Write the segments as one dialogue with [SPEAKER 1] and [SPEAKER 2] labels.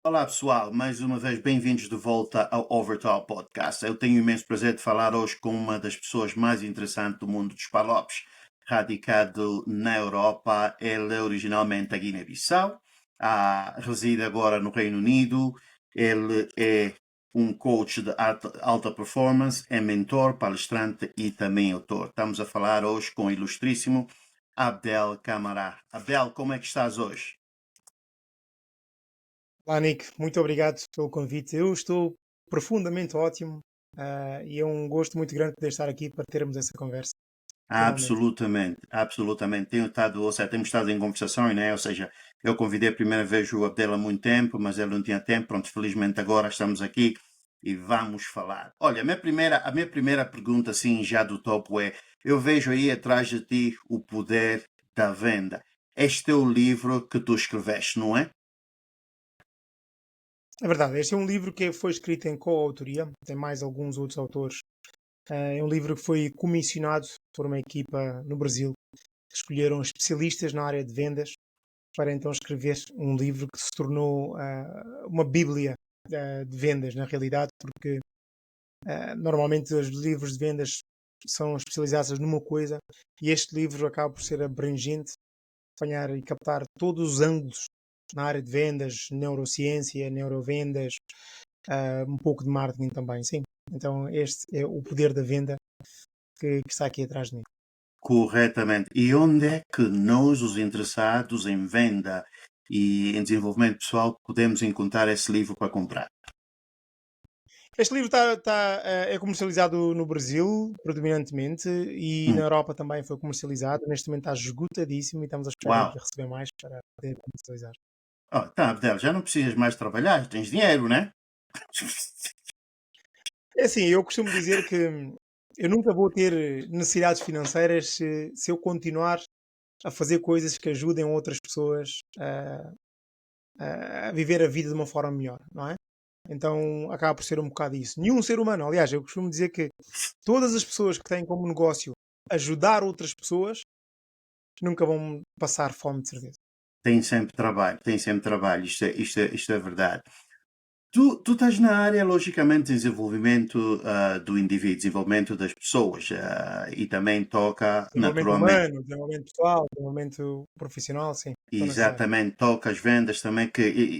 [SPEAKER 1] Olá pessoal, mais uma vez bem-vindos de volta ao Overtalk Podcast. Eu tenho o imenso prazer de falar hoje com uma das pessoas mais interessantes do mundo dos palopes. Radicado na Europa, ele é originalmente da Guiné-Bissau, reside agora no Reino Unido. Ele é um coach de alta performance, é mentor, palestrante e também autor. Estamos a falar hoje com o ilustríssimo Abdel Camará. Abdel, como é que estás hoje?
[SPEAKER 2] Olá, Nick, muito obrigado pelo convite. Eu estou profundamente ótimo, e é um gosto muito grande poder estar aqui para termos essa conversa, finalmente.
[SPEAKER 1] Absolutamente, absolutamente. Temos estado em conversações, né? Ou seja, eu convidei a primeira vez o Abdel há muito tempo, mas ele não tinha tempo. Pronto, felizmente agora estamos aqui e vamos falar. Olha, a minha primeira pergunta, assim, já do topo é: eu vejo aí atrás de ti O Poder da Venda. Este é o livro que tu escreveste, não é?
[SPEAKER 2] É verdade, este é um livro que foi escrito em coautoria, tem mais alguns outros autores. É um livro que foi comissionado por uma equipa no Brasil, que escolheram especialistas na área de vendas para então escrever um livro que se tornou uma bíblia de vendas, na realidade, porque normalmente os livros de vendas são especializados numa coisa e este livro acaba por ser abrangente, apanhar e captar todos os ângulos na área de vendas, neurociência, neurovendas, um pouco de marketing também, sim. Então este é o poder da venda que está aqui atrás de mim.
[SPEAKER 1] Corretamente. E onde é que nós, os interessados em venda e em desenvolvimento pessoal, podemos encontrar esse livro para comprar?
[SPEAKER 2] Este livro é comercializado no Brasil, predominantemente, e na
[SPEAKER 1] Hum,
[SPEAKER 2] Europa também foi comercializado. Neste momento está esgotadíssimo e estamos a esperar
[SPEAKER 1] uau!
[SPEAKER 2] ainda receber mais para poder comercializar.
[SPEAKER 1] Oh, tá, Abdel, já não precisas mais trabalhar, tens dinheiro, né?
[SPEAKER 2] É assim, eu costumo dizer que eu nunca vou ter necessidades financeiras se eu continuar a fazer coisas que ajudem outras pessoas a viver a vida de uma forma melhor, não é? Então acaba por ser um bocado isso. Nenhum ser humano, aliás, eu costumo dizer que todas as pessoas que têm como negócio ajudar outras pessoas nunca vão passar fome, de certeza.
[SPEAKER 1] Tem sempre trabalho, isto é verdade. Tu estás na área, logicamente, de desenvolvimento do indivíduo, desenvolvimento das pessoas, e também toca,
[SPEAKER 2] Desenvolvimento
[SPEAKER 1] naturalmente,
[SPEAKER 2] humano, desenvolvimento pessoal, desenvolvimento profissional, sim, estou nessas áreas.
[SPEAKER 1] exatamente, toca as vendas também,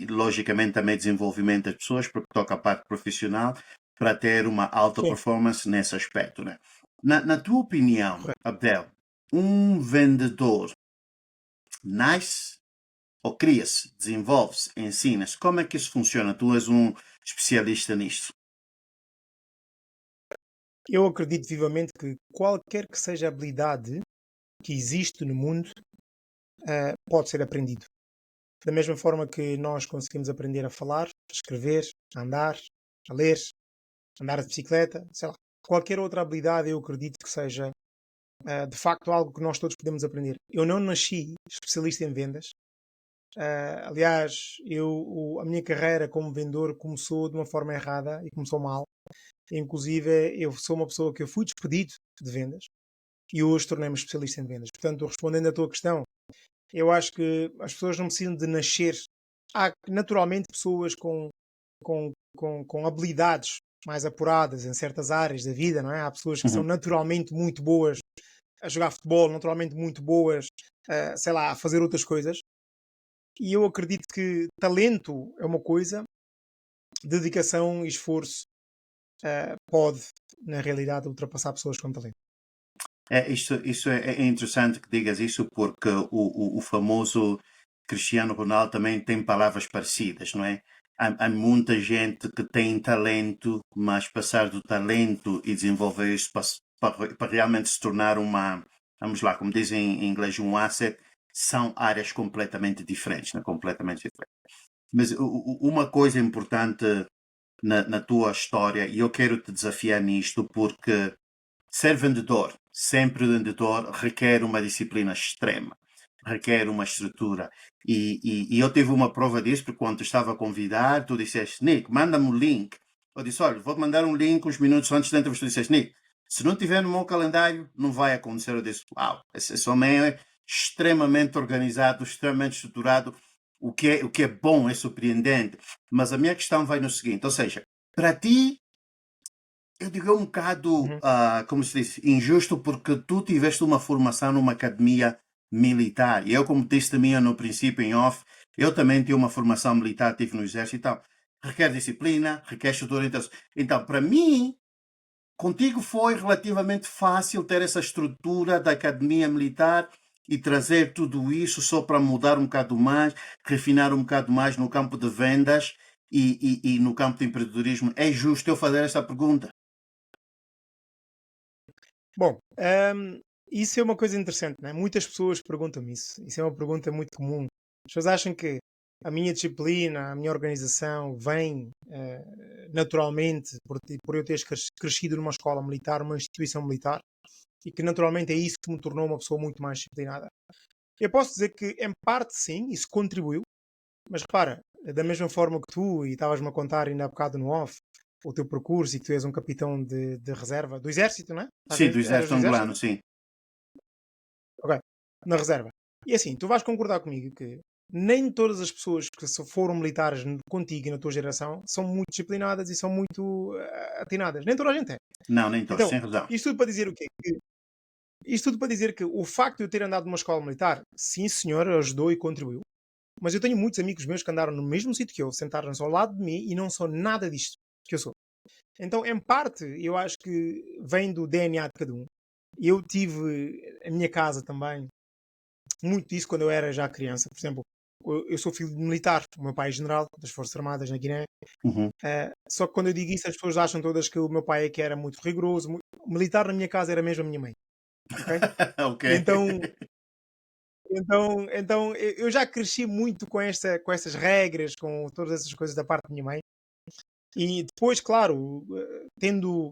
[SPEAKER 1] logicamente também desenvolvimento das pessoas, porque toca a parte profissional, para ter uma alta
[SPEAKER 2] Sim,
[SPEAKER 1] performance nesse aspecto, né? Na tua opinião,
[SPEAKER 2] correto.
[SPEAKER 1] Abdel, um vendedor nasce ou cria-se, desenvolve-se, ensina-se? Como é que isso funciona? Tu és um especialista nisto.
[SPEAKER 2] Eu acredito vivamente que qualquer que seja a habilidade que existe no mundo pode ser aprendido. Da mesma forma que nós conseguimos aprender a falar, a escrever, a andar, a ler, a andar de bicicleta, sei lá. Qualquer outra habilidade eu acredito que seja de facto algo que nós todos podemos aprender. Eu não nasci especialista em vendas. Aliás, a minha carreira como vendedor começou de uma forma errada e começou mal. Inclusive, eu sou uma pessoa que eu fui despedido de vendas e hoje tornei-me especialista em vendas. Portanto, respondendo à tua questão, eu acho que as pessoas não precisam de nascer. Há naturalmente pessoas com habilidades mais apuradas em certas áreas da vida, não é? Há pessoas que são
[SPEAKER 1] Uhum.
[SPEAKER 2] naturalmente muito boas a jogar futebol, naturalmente muito boas, sei lá, a fazer outras coisas. E eu acredito que talento é uma coisa, dedicação e esforço pode, na realidade, ultrapassar pessoas com talento.
[SPEAKER 1] Isso é interessante que digas isso porque o famoso Cristiano Ronaldo também tem palavras parecidas, não é? Há muita gente que tem talento, mas passar do talento e desenvolver isso para realmente se tornar vamos lá, como dizem em inglês, um asset, são áreas completamente diferentes, né? Completamente diferentes. Mas uma coisa importante na tua história, e eu quero te desafiar nisto porque ser vendedor, sempre vendedor, requer uma disciplina extrema, requer uma estrutura. E eu tive uma prova disso, porque quando estava a convidar, tu disseste, Nick, manda-me o link. Eu disse, olha, vou mandar um link uns minutos antes da entrevista. Tu disseste, Nick, se não tiver no meu calendário, não vai acontecer. Eu disse, uau, esse homem é extremamente organizado, extremamente estruturado. o que é bom, é surpreendente. Mas a minha questão vai no seguinte, ou seja, para ti, eu digo, é um bocado,
[SPEAKER 2] Uhum.
[SPEAKER 1] como se diz, injusto porque tu tiveste uma formação numa academia militar. E eu, como disse também no princípio, em off, eu também tive uma formação militar, tive no exército e tal. Requer disciplina, requer estrutura. Então, para mim, contigo foi relativamente fácil ter essa estrutura da academia militar e trazer tudo isso só para mudar um bocado mais, refinar um bocado mais no campo de vendas e no campo de empreendedorismo. É justo eu fazer essa pergunta?
[SPEAKER 2] Bom, isso é uma coisa interessante, né? Muitas pessoas perguntam-me isso. Isso é uma pergunta muito comum. As pessoas acham que a minha disciplina, a minha organização vem naturalmente por eu ter crescido numa escola militar, numa instituição militar, e que naturalmente é isso que me tornou uma pessoa muito mais disciplinada. Eu posso dizer que, em parte, sim, isso contribuiu, mas repara, da mesma forma que tu, e estavas-me a contar ainda há bocado no off, o teu percurso e que tu és um capitão de reserva do exército, não é?
[SPEAKER 1] Sim, do
[SPEAKER 2] Eras
[SPEAKER 1] exército
[SPEAKER 2] do
[SPEAKER 1] angolano,
[SPEAKER 2] exército?
[SPEAKER 1] sim.
[SPEAKER 2] Ok. Na reserva. E assim, tu vais concordar comigo que nem todas as pessoas que foram militares contigo e na tua geração são muito disciplinadas e são muito atinadas. Nem toda a gente é.
[SPEAKER 1] Não, nem todos,
[SPEAKER 2] Então,
[SPEAKER 1] sem razão.
[SPEAKER 2] isto tudo para dizer o quê? Isto tudo para dizer que o facto de eu ter andado numa escola militar, sim senhor, ajudou e contribuiu. Mas eu tenho muitos amigos meus que andaram no mesmo sítio que eu, sentaram-se ao lado de mim e não são nada disto que eu sou. Então, em parte, eu acho que vem do DNA de cada um. Eu tive a minha casa também, muito disso quando eu era já criança. Por exemplo, eu sou filho de militar, o meu pai é general das Forças Armadas na Guiné.
[SPEAKER 1] Uhum.
[SPEAKER 2] Só que quando eu digo isso, as pessoas acham todas que o meu pai é que era muito rigoroso. Militar na minha casa era mesmo a minha mãe, ok?
[SPEAKER 1] Ok.
[SPEAKER 2] E então eu já cresci muito com essas regras, com todas essas coisas da parte da minha mãe. E depois, claro, tendo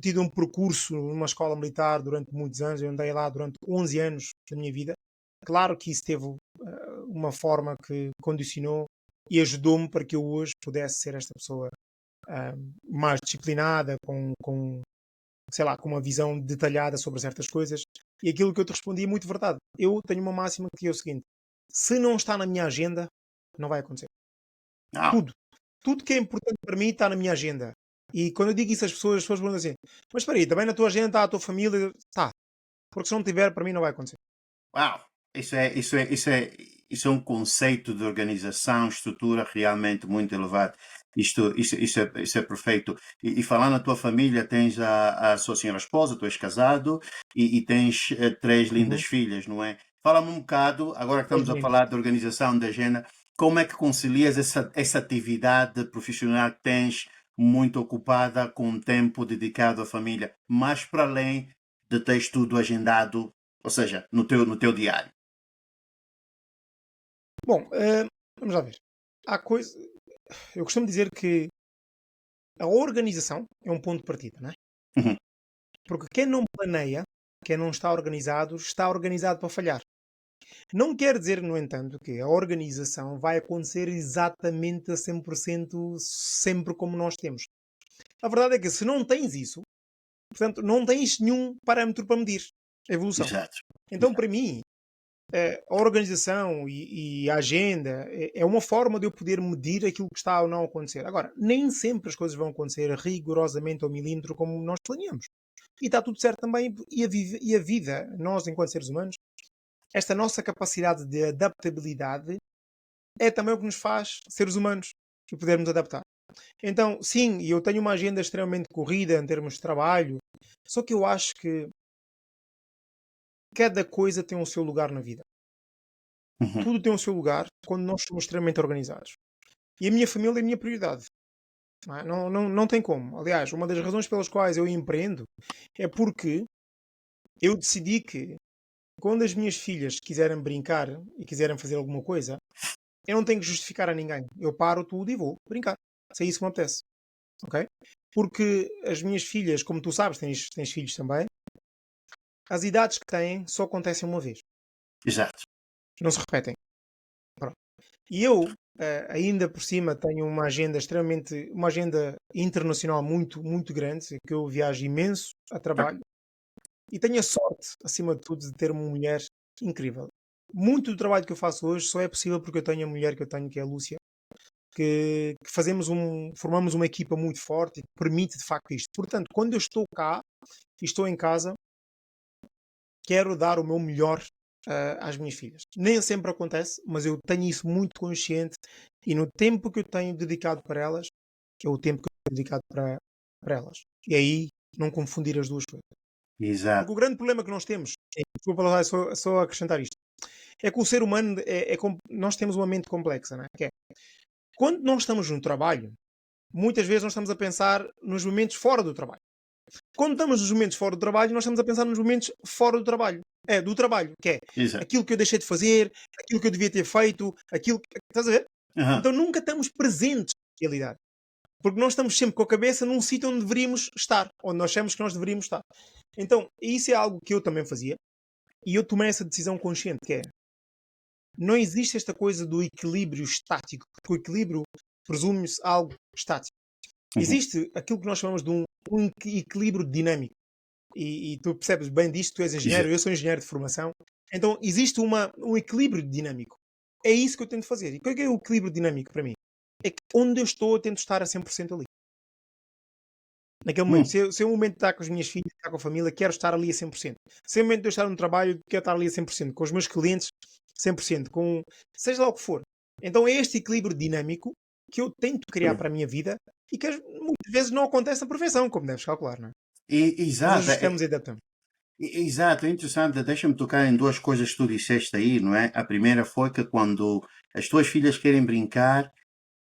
[SPEAKER 2] tido um percurso numa escola militar durante muitos anos, eu andei lá durante 11 anos da minha vida. Claro que isso teve uma forma que condicionou e ajudou-me para que eu hoje pudesse ser esta pessoa mais disciplinada, sei lá, com uma visão detalhada sobre certas coisas. E aquilo que eu te respondi é muito verdade. Eu tenho uma máxima que é o seguinte: se não está na minha agenda, não vai acontecer.
[SPEAKER 1] Não.
[SPEAKER 2] Tudo. Tudo que é importante para mim está na minha agenda. E quando eu digo isso às pessoas perguntam assim: mas espera aí, também na tua agenda está a tua família? Está. Porque se não tiver, para mim não vai acontecer.
[SPEAKER 1] Uau! Isso é um conceito de organização, estrutura realmente muito elevado. Isso é perfeito. E falando na tua família, tens a sua senhora esposa, tu és casado e tens três lindas
[SPEAKER 2] Uhum.
[SPEAKER 1] filhas, não é? Fala-me um bocado, agora que
[SPEAKER 2] Três
[SPEAKER 1] estamos a
[SPEAKER 2] meninas.
[SPEAKER 1] falar de organização da agenda, como é que concilias essa atividade profissional que tens muito ocupada com um tempo dedicado à família, mais para além de teres tudo agendado, ou seja, no teu diário?
[SPEAKER 2] Bom, vamos lá ver. Há coisa. Eu costumo dizer que a organização é um ponto de partida, não é?
[SPEAKER 1] Uhum.
[SPEAKER 2] Porque quem não planeia, quem não está organizado para falhar. Não quer dizer, no entanto, que a organização vai acontecer exatamente a 100% sempre como nós temos. A verdade é que se não tens isso, portanto, não tens nenhum parâmetro para medir a evolução.
[SPEAKER 1] Exato.
[SPEAKER 2] Então,
[SPEAKER 1] Exato.
[SPEAKER 2] para mim, a organização e a agenda é uma forma de eu poder medir aquilo que está ou não a acontecer. Agora, nem sempre as coisas vão acontecer rigorosamente ao milímetro como nós planeamos. E está tudo certo também. E a vida, nós enquanto seres humanos, esta nossa capacidade de adaptabilidade é também o que nos faz seres humanos e podermos adaptar. Então, sim, eu tenho uma agenda extremamente corrida em termos de trabalho, só que eu acho que cada coisa tem o seu lugar na vida.
[SPEAKER 1] Uhum.
[SPEAKER 2] Tudo tem o seu lugar quando nós somos extremamente organizados. E a minha família é a minha prioridade. Não tem como. Aliás, uma das razões pelas quais eu empreendo é porque eu decidi que quando as minhas filhas quiserem brincar e quiserem fazer alguma coisa, eu não tenho que justificar a ninguém. Eu paro tudo e vou brincar. Se é isso que me apetece. Ok? Porque as minhas filhas, como tu sabes, tens filhos também, as idades que têm só acontecem uma vez.
[SPEAKER 1] Exato.
[SPEAKER 2] Não se repetem. Pronto. E eu, ainda por cima, tenho uma agenda internacional muito, muito grande, que eu viajo imenso a trabalho. E tenho a sorte, acima de tudo, de ter uma mulher incrível. muito do trabalho que eu faço hoje só é possível porque eu tenho a mulher que eu tenho, que é a Lúcia, que formamos uma equipa muito forte e que permite de facto isto. Portanto, quando eu estou cá e estou em casa, quero dar o meu melhor às minhas filhas. Nem sempre acontece, mas eu tenho isso muito consciente e no tempo que eu tenho dedicado para elas, que é o tempo que eu tenho dedicado para elas. E aí não confundir as duas coisas. Porque
[SPEAKER 1] Exato.
[SPEAKER 2] o grande problema que nós temos, desculpa lá, só acrescentar isto, é que o ser humano, nós temos uma mente complexa, não é? Que é, quando nós estamos no trabalho, muitas vezes nós estamos a pensar nos momentos fora do trabalho. Quando estamos nos momentos fora do trabalho, nós estamos a pensar nos momentos fora do trabalho. É, do trabalho, que é
[SPEAKER 1] Exato.
[SPEAKER 2] aquilo que eu deixei de fazer, aquilo que eu devia ter feito, aquilo que. Estás a ver?
[SPEAKER 1] Aham.
[SPEAKER 2] Então nunca estamos presentes na realidade. Porque nós estamos sempre com a cabeça num sítio onde deveríamos estar, onde nós achamos que nós deveríamos estar. Então, isso é algo que eu também fazia e eu tomei essa decisão consciente, que é, não existe esta coisa do equilíbrio estático, porque o equilíbrio presume-se algo estático.
[SPEAKER 1] Uhum.
[SPEAKER 2] Existe aquilo que nós chamamos de um equilíbrio dinâmico. E tu percebes bem disto, tu és engenheiro,
[SPEAKER 1] Exa-
[SPEAKER 2] eu sou engenheiro de formação. Então existe um equilíbrio dinâmico. É isso que eu tento fazer. E o que é o equilíbrio dinâmico para mim? É que onde eu estou, eu tento estar a 100% ali. Naquele momento.
[SPEAKER 1] Hum.
[SPEAKER 2] Se eu um momento estar com as minhas filhas, estar com a família, quero estar ali a 100%. Se é o momento de eu estar no trabalho, quero estar ali a 100%. Com os meus clientes, 100%. Com seja lá o que for. Então é este equilíbrio dinâmico que eu tento criar para a minha vida e que muitas vezes não acontece na perfeição, como deves calcular, não é? Mas
[SPEAKER 1] Exato.
[SPEAKER 2] ajustamos e adaptamos.
[SPEAKER 1] Exato, é interessante. Deixa-me tocar em duas coisas que tu disseste aí, não é? A primeira foi que quando as tuas filhas querem brincar,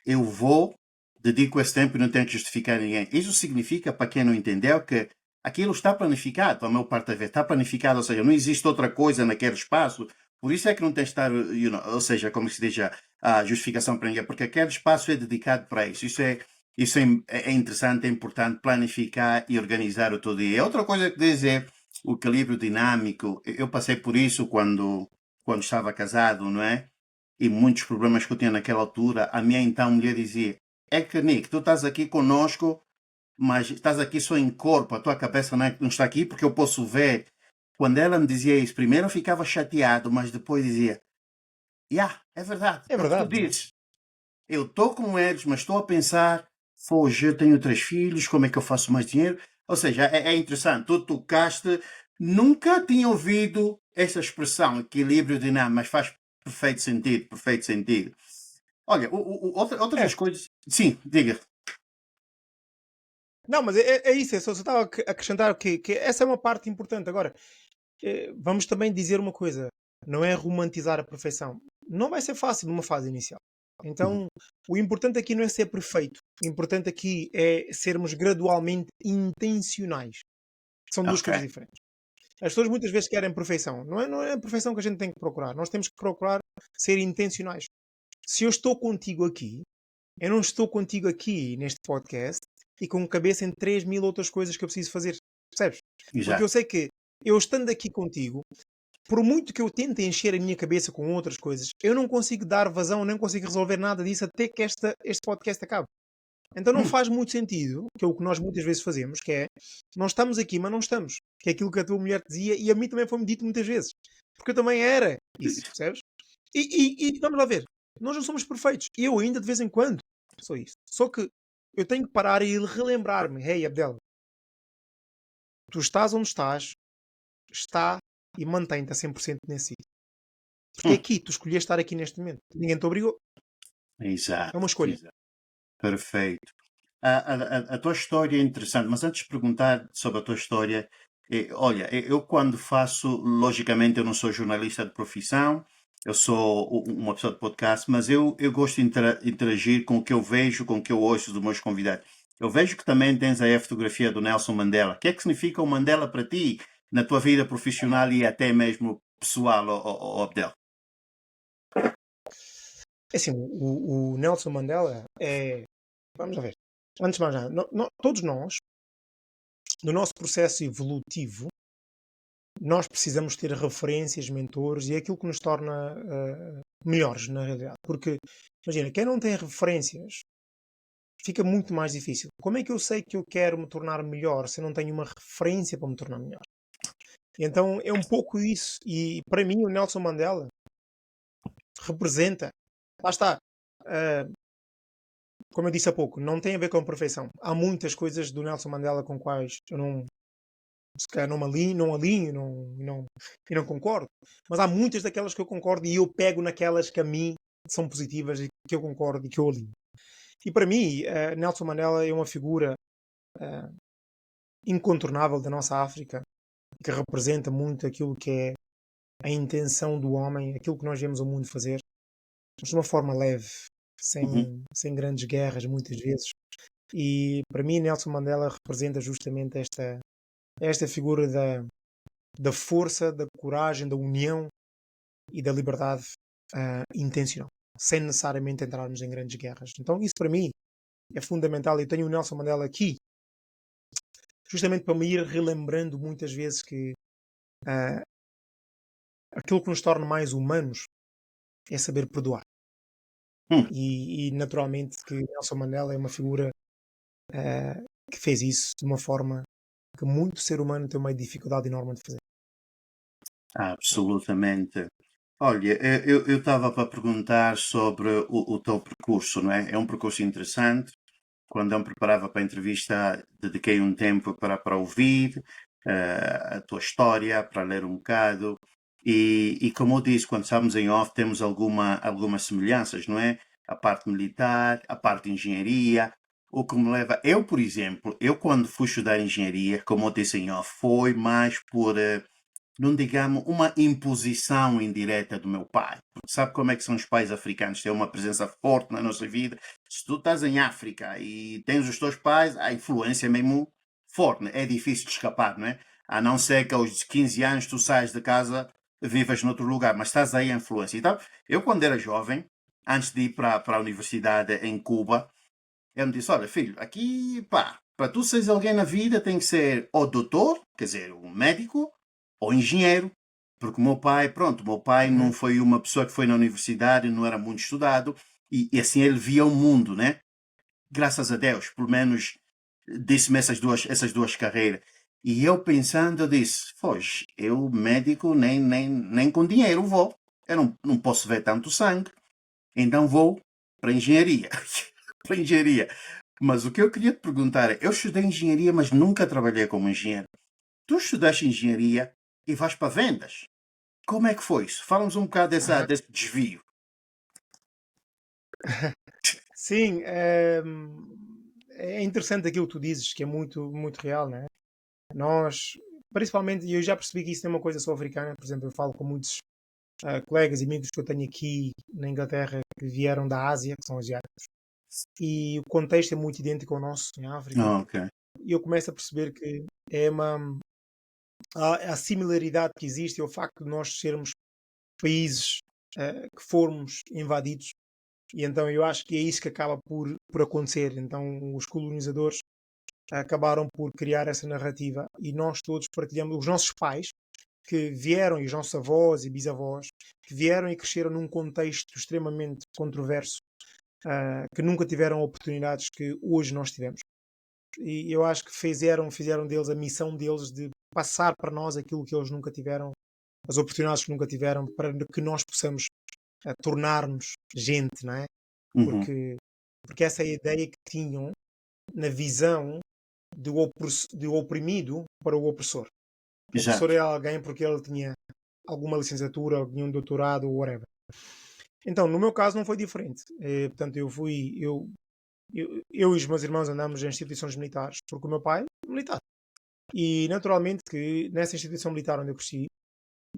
[SPEAKER 1] eu vou, dedico esse tempo e não tenho que justificar a ninguém. Isso significa, para quem não entendeu, que aquilo está planificado, a maior parte da vez está planificado, ou seja, não existe outra coisa naquele espaço. Por isso é que não tem de estar, ou seja, como se diz a justificação para ninguém, porque aquele espaço é dedicado para isso. Isso é interessante, é importante planificar e organizar o teu dia. E outra coisa que diz é o equilíbrio dinâmico. Eu passei por isso quando estava casado, não é? E muitos problemas que eu tinha naquela altura, a minha então mulher dizia: é que Nick, tu estás aqui conosco, mas estás aqui só em corpo, a tua cabeça não está aqui porque eu posso ver. Quando ela me dizia isso, primeiro eu ficava chateado, mas depois dizia: é verdade,
[SPEAKER 2] É
[SPEAKER 1] é o que tu
[SPEAKER 2] verdade, não é?
[SPEAKER 1] dizes. Eu estou com eles, mas estou a pensar: hoje eu tenho 3 filhos, como é que eu faço mais dinheiro? Ou seja, é interessante, tu tocaste, nunca tinha ouvido essa expressão, equilíbrio dinâmico, mas faz perfeito sentido, perfeito sentido. Olha, outra das
[SPEAKER 2] É.
[SPEAKER 1] coisas. Sim, diga.
[SPEAKER 2] Não, mas é isso, eu só estava a acrescentar que essa é uma parte importante. Agora, vamos também dizer uma coisa: não é romantizar a perfeição. Não vai ser fácil numa fase inicial.
[SPEAKER 1] Uhum.
[SPEAKER 2] Então, o importante aqui não é ser perfeito. O importante aqui é sermos gradualmente intencionais. São duas
[SPEAKER 1] Ok.
[SPEAKER 2] coisas diferentes. As pessoas muitas vezes querem perfeição. Não é a perfeição que a gente tem que procurar. Nós temos que procurar ser intencionais. Se eu estou contigo aqui, eu não estou contigo aqui neste podcast e com cabeça em 3.000 outras coisas que eu preciso fazer. Percebes? Porque eu
[SPEAKER 1] Exato.
[SPEAKER 2] sei que eu estando aqui contigo, por muito que eu tente encher a minha cabeça com outras coisas, eu não consigo dar vazão, não consigo resolver nada disso até que este podcast acabe. Então não
[SPEAKER 1] Hum,
[SPEAKER 2] faz muito sentido, que é o que nós muitas vezes fazemos, que é, nós estamos aqui, mas não estamos. Que é aquilo que a tua mulher te dizia e a mim também foi-me dito muitas vezes. Porque eu também era isso, percebes? E vamos lá ver, nós não somos perfeitos. Eu ainda de vez em quando sou isso. Só que eu tenho que parar e relembrar-me, hey Abdel, tu estás onde estás, está e mantém-te a 100% nesse sítio. Porque é
[SPEAKER 1] hum.
[SPEAKER 2] aqui, tu escolheste estar aqui neste momento. Ninguém te obrigou. É
[SPEAKER 1] Exato,
[SPEAKER 2] uma escolha.
[SPEAKER 1] exato. Perfeito. A tua história é interessante, mas antes de perguntar sobre a tua história, olha, eu quando faço, logicamente eu não sou jornalista de profissão, eu sou uma pessoa de podcast, mas eu gosto de interagir com o que eu vejo, com o que eu ouço dos meus convidados. Eu vejo que também tens aí a fotografia do Nelson Mandela. O que é que significa o Mandela para ti, na tua vida profissional e até mesmo pessoal, Abdel?
[SPEAKER 2] É assim, o Nelson Mandela é. Vamos lá ver. Antes de mais nada, todos nós, no nosso processo evolutivo, nós precisamos ter referências, mentores e é aquilo que nos torna melhores, na realidade. Porque, imagina, quem não tem referências fica muito mais difícil. Como é que eu sei que eu quero me tornar melhor se eu não tenho uma referência para me tornar melhor? Então é um pouco isso. E para mim, o Nelson Mandela representa. Lá está. ah, Como eu disse há pouco, não tem a ver com perfeição. Há muitas coisas do Nelson Mandela com quais eu não, se calhar não alinho e não concordo. Mas há muitas daquelas que eu concordo e eu pego naquelas que a mim são positivas e que eu concordo e que eu alinho. E para mim, Nelson Mandela é uma figura eh, incontornável da nossa África, que representa muito aquilo que é a intenção do homem, aquilo que nós vemos o mundo fazer, mas de uma forma leve,
[SPEAKER 1] Uhum.
[SPEAKER 2] sem grandes guerras, muitas vezes. E para mim, Nelson Mandela representa justamente esta figura da força, da coragem, da união e da liberdade intencional, sem necessariamente entrarmos em grandes guerras. Então, isso para mim é fundamental. Eu tenho o Nelson Mandela aqui, justamente para me ir relembrando muitas vezes que ah, aquilo que nos torna mais humanos é saber perdoar.
[SPEAKER 1] Hum.
[SPEAKER 2] E naturalmente que Nelson Mandela é uma figura ah, que fez isso de uma forma que muito ser humano tem uma dificuldade enorme de fazer.
[SPEAKER 1] Absolutamente. Olha, eu estava para perguntar sobre o teu percurso, não é? É um percurso interessante. Quando eu me preparava para a entrevista, dediquei um tempo para ouvir a tua história, para ler um bocado. E como eu disse, quando estamos em off, temos algumas semelhanças, não é? A parte militar, a parte de engenharia. O que me leva. Eu, por exemplo, eu quando fui estudar engenharia, como eu disse em off, foi mais por não digamos, uma imposição indireta do meu pai. Porque sabe como é que são os pais africanos? Têm uma presença forte na nossa vida. Se tu estás em África e tens os teus pais, a influência é mesmo forte. Né? É difícil de escapar, não é? A não ser que aos 15 anos tu saias de casa, vivas noutro lugar, mas estás aí a influência. Então, eu quando era jovem, antes de ir para a universidade em Cuba, eu me disse, olha filho, aqui, pá, para tu seres alguém na vida tem que ser ou doutor, quer dizer, um médico, ou engenheiro, porque o meu pai não
[SPEAKER 2] Uhum.
[SPEAKER 1] foi uma pessoa que foi na universidade, não era muito estudado, e assim ele via o mundo, né? Graças a Deus, pelo menos disse-me essas duas carreiras. E eu pensando, eu disse, pois, eu médico nem com dinheiro vou. Eu não posso ver tanto sangue, então vou para engenharia. Para engenharia. Mas o que eu queria te perguntar é, eu estudei engenharia, mas nunca trabalhei como engenheiro. Tu estudaste engenharia e vais para vendas. Como é que foi isso? Fala-nos um bocado
[SPEAKER 2] Aham.
[SPEAKER 1] desse desvio.
[SPEAKER 2] Sim, é interessante aquilo que tu dizes, que é muito, muito real, né? Nós, principalmente, e eu já percebi que isso é uma coisa só africana, por exemplo, eu falo com muitos colegas e amigos que eu tenho aqui na Inglaterra que vieram da Ásia, que são asiáticos, e o contexto é muito idêntico ao nosso em África,
[SPEAKER 1] Ah, ok.
[SPEAKER 2] e eu começo a perceber que a similaridade que existe é o facto de nós sermos países que formos invadidos, e então eu acho que é isso que acaba por acontecer. Então os colonizadores acabaram por criar essa narrativa e nós todos partilhamos, os nossos pais que vieram, e os nossos avós e bisavós, que vieram e cresceram num contexto extremamente controverso, que nunca tiveram oportunidades que hoje nós tivemos. E eu acho que fizeram deles a missão deles de passar para nós aquilo que eles nunca tiveram, as oportunidades que nunca tiveram, para que nós possamos tornar-nos gente, não é?
[SPEAKER 1] Uhum.
[SPEAKER 2] Porque, porque essa é a ideia que tinham na visão do oprimido para o opressor. O opressor
[SPEAKER 1] Exato.
[SPEAKER 2] é alguém porque ele tinha alguma licenciatura, ou tinha um doutorado, ou whatever. Então, no meu caso, não foi diferente. Portanto, eu e os meus irmãos andamos em instituições militares, porque o meu pai é militar. E, naturalmente, que nessa instituição militar onde eu cresci,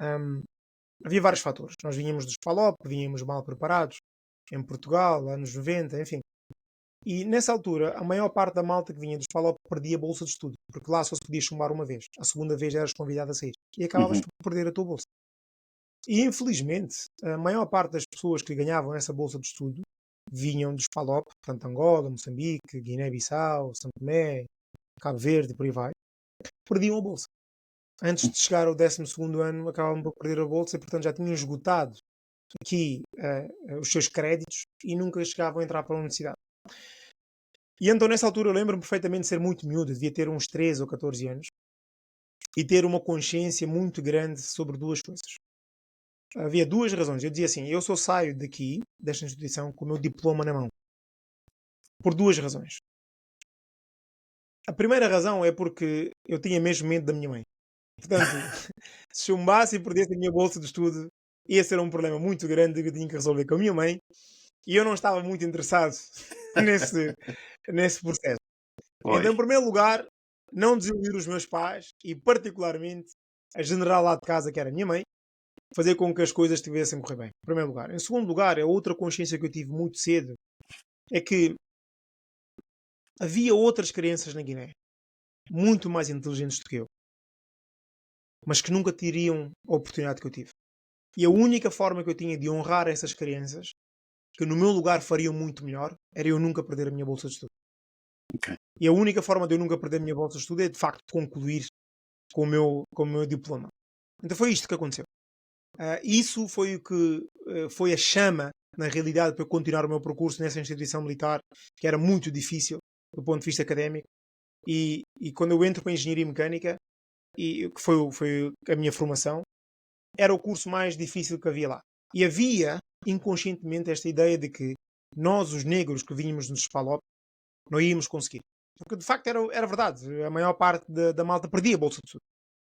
[SPEAKER 2] hum, havia vários fatores. Nós vínhamos dos PALOP, vínhamos mal preparados, em Portugal, anos 90, enfim. E nessa altura, a maior parte da malta que vinha dos PALOP perdia a bolsa de estudo, porque lá só se podia chumbar uma vez. A segunda vez eras convidado a sair. E acabavas
[SPEAKER 1] Uhum.
[SPEAKER 2] por perder a tua bolsa. E infelizmente, a maior parte das pessoas que ganhavam essa bolsa de estudo vinham dos PALOP, portanto Angola, Moçambique, Guiné-Bissau, São Tomé, Cabo Verde e por aí vai, perdiam a bolsa. Antes de chegar ao 12º ano, acabavam por perder a bolsa e, portanto, já tinham esgotado aqui os seus créditos e nunca chegavam a entrar para a universidade. E então, nessa altura, eu lembro-me perfeitamente de ser muito miúdo, devia ter uns 13 ou 14 anos, e ter uma consciência muito grande sobre duas coisas. havia duas razões. Eu dizia assim, eu só saio daqui, desta instituição, com o meu diploma na mão. Por duas razões. A primeira razão é porque eu tinha mesmo medo da minha mãe. Portanto, se chumbasse e perdesse a minha bolsa de estudo, esse era um problema muito grande que eu tinha que resolver com a minha mãe e eu não estava muito interessado nesse processo. Então, em
[SPEAKER 1] Pois.
[SPEAKER 2] primeiro lugar, não desiludir os meus pais e, particularmente, a general lá de casa, que era a minha mãe, fazer com que as coisas estivessem a correr bem. Em primeiro lugar. Em segundo lugar, a outra consciência que eu tive muito cedo é que havia outras crianças na Guiné, muito mais inteligentes do que eu, mas que nunca teriam a oportunidade que eu tive. E a única forma que eu tinha de honrar essas crianças, que no meu lugar fariam muito melhor, era eu nunca perder a minha bolsa de estudo.
[SPEAKER 1] Ok.
[SPEAKER 2] E a única forma de eu nunca perder a minha bolsa de estudo é, de facto, concluir com o meu diploma. Então foi isto que aconteceu. Isso foi o que foi a chama, na realidade, para eu continuar o meu percurso nessa instituição militar, que era muito difícil do ponto de vista académico. E quando eu entro para a engenharia mecânica, que foi a minha formação, era o curso mais difícil que havia lá. E havia, inconscientemente, esta ideia de que nós, os negros que vínhamos nos Spalop, não íamos conseguir. Porque, de facto, era verdade. A maior parte da malta perdia a bolsa de estudo.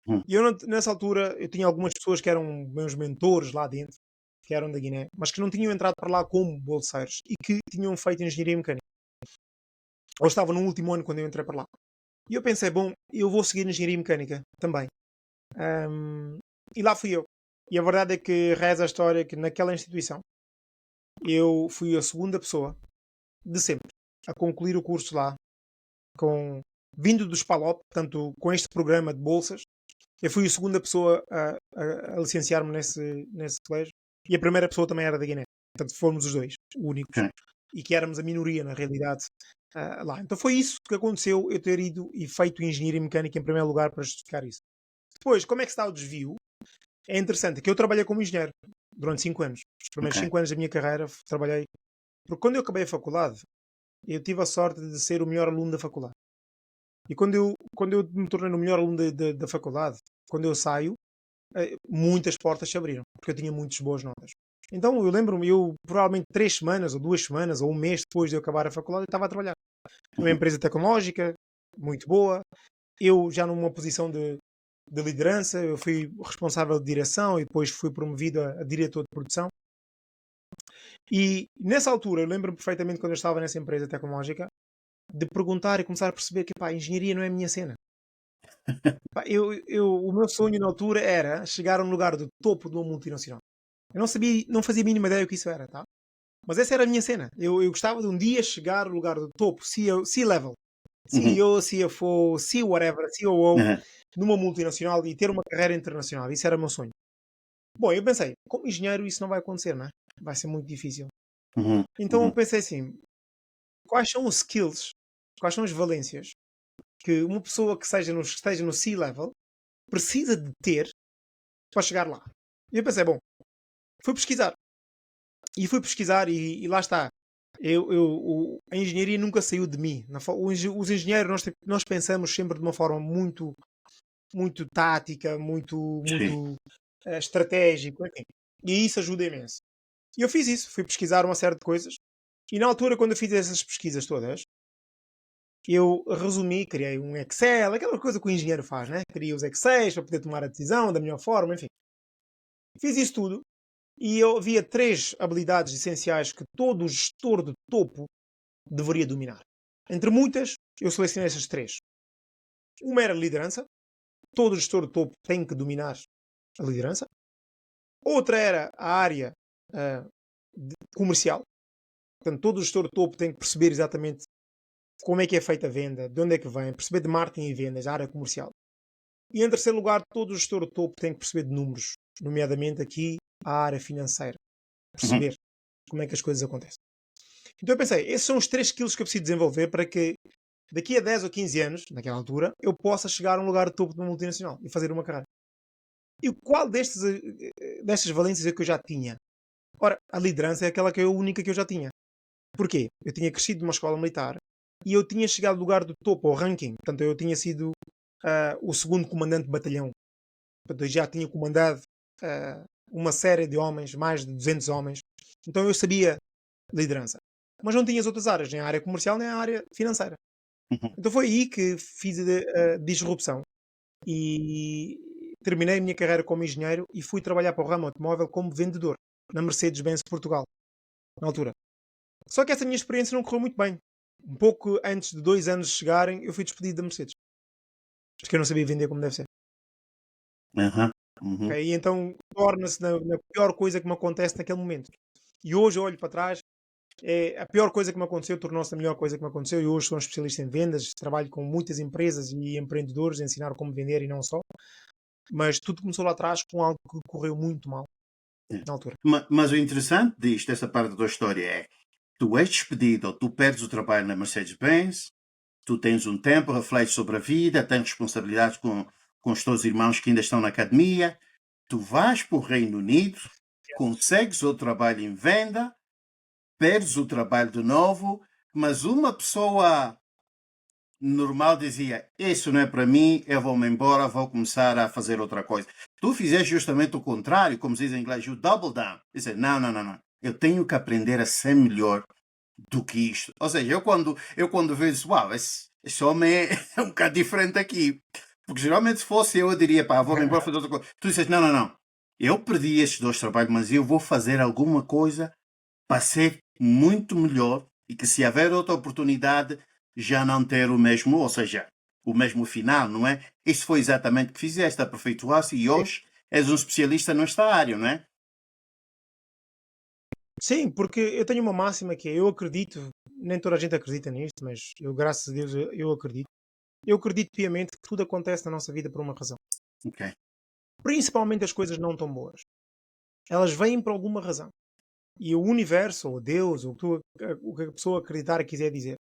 [SPEAKER 1] Hum.
[SPEAKER 2] E eu, nessa altura, eu tinha algumas pessoas que eram meus mentores lá dentro, que eram da Guiné, mas que não tinham entrado para lá como bolseiros e que tinham feito engenharia mecânica. Ou estavam no último ano quando eu entrei para lá. E eu pensei, bom, eu vou seguir engenharia mecânica também. E lá fui eu. E a verdade é que reza a história que naquela instituição eu fui a segunda pessoa de sempre a concluir o curso lá, vindo do SPALOP, portanto, com este programa de bolsas. Eu fui a segunda pessoa a licenciar-me nesse colégio e a primeira pessoa também era da Guiné. Portanto, fomos os dois únicos
[SPEAKER 1] Ok.
[SPEAKER 2] e que éramos a minoria, na realidade, lá. Então foi isso que aconteceu, eu ter ido e feito engenharia mecânica em primeiro lugar para justificar isso. Depois, como é que está o desvio? É interessante que eu trabalhei como engenheiro durante 5 anos. Os primeiros
[SPEAKER 1] Ok.
[SPEAKER 2] 5 anos da minha carreira trabalhei. Porque quando eu acabei a faculdade, eu tive a sorte de ser o melhor aluno da faculdade. E quando eu me tornei o melhor aluno da faculdade, quando eu saio, muitas portas se abriram, porque eu tinha muitas boas notas. Então eu lembro-me, eu provavelmente 3 semanas, ou 2 semanas, ou um mês depois de eu acabar a faculdade, eu estava a trabalhar numa
[SPEAKER 1] Uhum.
[SPEAKER 2] empresa tecnológica, muito boa. Eu já numa posição de liderança, eu fui responsável de direção e depois fui promovido a diretor de produção. E nessa altura, eu lembro perfeitamente quando eu estava nessa empresa tecnológica, de perguntar e começar a perceber que a engenharia não é a minha cena. O meu sonho na altura era chegar a um lugar do topo de uma multinacional. Eu não sabia, não fazia a mínima ideia do que isso era, tá? Mas essa era a minha cena. Eu gostava de um dia chegar ao lugar do topo, C-level,
[SPEAKER 1] Uhum.
[SPEAKER 2] CEO, CFO, C-whatever, COO,
[SPEAKER 1] Uhum.
[SPEAKER 2] numa multinacional e ter uma carreira internacional. Isso era o meu sonho. Bom, eu pensei, como engenheiro isso não vai acontecer, não é? Vai ser muito difícil.
[SPEAKER 1] Uhum.
[SPEAKER 2] Então eu
[SPEAKER 1] Uhum.
[SPEAKER 2] pensei assim, quais são os skills, quais são as valências que uma pessoa que esteja no C-level precisa de ter para chegar lá? E eu pensei, bom, fui pesquisar. E fui pesquisar e lá está. A engenharia nunca saiu de mim. Os engenheiros, nós pensamos sempre de uma forma muito, muito tática, muito,
[SPEAKER 1] Sim.
[SPEAKER 2] muito estratégico, enfim. E isso ajuda imenso. E eu fiz isso, fui pesquisar uma série de coisas. E na altura, quando eu fiz essas pesquisas todas, eu resumi, criei um Excel, aquela coisa que o engenheiro faz, né? Criei os Excels para poder tomar a decisão da melhor forma, enfim. Fiz isso tudo e eu havia 3 habilidades essenciais que todo gestor de topo deveria dominar. Entre muitas, eu selecionei essas 3. Uma era liderança. Todo gestor de topo tem que dominar a liderança. Outra era a área uh, comercial. Portanto, todo gestor de topo tem que perceber exatamente como é que é feita a venda, de onde é que vem, perceber de marketing e vendas, a área comercial. E em terceiro lugar, todo gestor de topo tem que perceber de números, nomeadamente aqui a área financeira.
[SPEAKER 1] Uhum.
[SPEAKER 2] Perceber como é que as coisas acontecem. Então eu pensei, esses são os 3 skills que eu preciso desenvolver para que daqui a 10 ou 15 anos, naquela altura, eu possa chegar a um lugar de topo de uma multinacional e fazer uma carreira. E qual destas valências é que eu já tinha? Ora, a liderança é aquela que é a única que eu já tinha. Porquê? Eu tinha crescido numa escola militar e eu tinha chegado ao lugar do topo, ao ranking. Portanto, eu tinha sido o segundo comandante de batalhão. Portanto, eu já tinha comandado uma série de homens, mais de 200 homens. Então eu sabia liderança. Mas não tinha as outras áreas, nem a área comercial, nem a área financeira.
[SPEAKER 1] Uhum.
[SPEAKER 2] Então foi aí que fiz a disrupção. E terminei a minha carreira como engenheiro e fui trabalhar para o ramo automóvel como vendedor na Mercedes-Benz Portugal, na altura. Só que essa minha experiência não correu muito bem. Um pouco antes de 2 anos chegarem, eu fui despedido da Mercedes. Porque eu não sabia vender como deve ser.
[SPEAKER 1] Aham. Uhum.
[SPEAKER 2] Ok? E então torna-se na pior coisa que me acontece naquele momento. E hoje eu olho para trás, a pior coisa que me aconteceu tornou-se a melhor coisa que me aconteceu. E hoje sou um especialista em vendas, trabalho com muitas empresas e empreendedores, a ensinar como vender e não só. Mas tudo começou lá atrás com algo que correu muito mal
[SPEAKER 1] É.
[SPEAKER 2] na altura.
[SPEAKER 1] Mas o interessante disto, essa parte da tua história é: tu és despedido ou tu perdes o trabalho na Mercedes-Benz, tu tens um tempo, refletes sobre a vida, tens responsabilidades com os teus irmãos que ainda estão na academia, tu vais para o Reino Unido, consegues o trabalho em venda, perdes o trabalho de novo, mas uma pessoa normal dizia: isso não é para mim, eu vou-me embora, vou começar a fazer outra coisa. Tu fizeste justamente o contrário, como se diz em inglês, you double down. Dizer: não, não, não, não. Eu tenho que aprender a ser melhor do que isto. Ou seja, eu quando vejo, uau, esse homem é um bocado diferente aqui. Porque geralmente se fosse eu diria: pá, vou-me embora fazer outra coisa. Tu disseste: não, não, não. Eu perdi estes 2 trabalhos, mas eu vou fazer alguma coisa para ser muito melhor e que se haver outra oportunidade já não ter o mesmo, ou seja, o mesmo final, não é? Isso foi exatamente o que fizeste, aperfeiçoaste e hoje és um especialista nesta área, não é?
[SPEAKER 2] Sim, porque eu tenho uma máxima que é, eu acredito, nem toda a gente acredita nisto, mas eu, graças a Deus, eu acredito. Eu acredito piamente que tudo acontece na nossa vida por uma razão.
[SPEAKER 1] Ok.
[SPEAKER 2] Principalmente as coisas não tão boas. Elas vêm por alguma razão. E o universo, ou Deus, ou o que a pessoa acreditar e quiser dizer,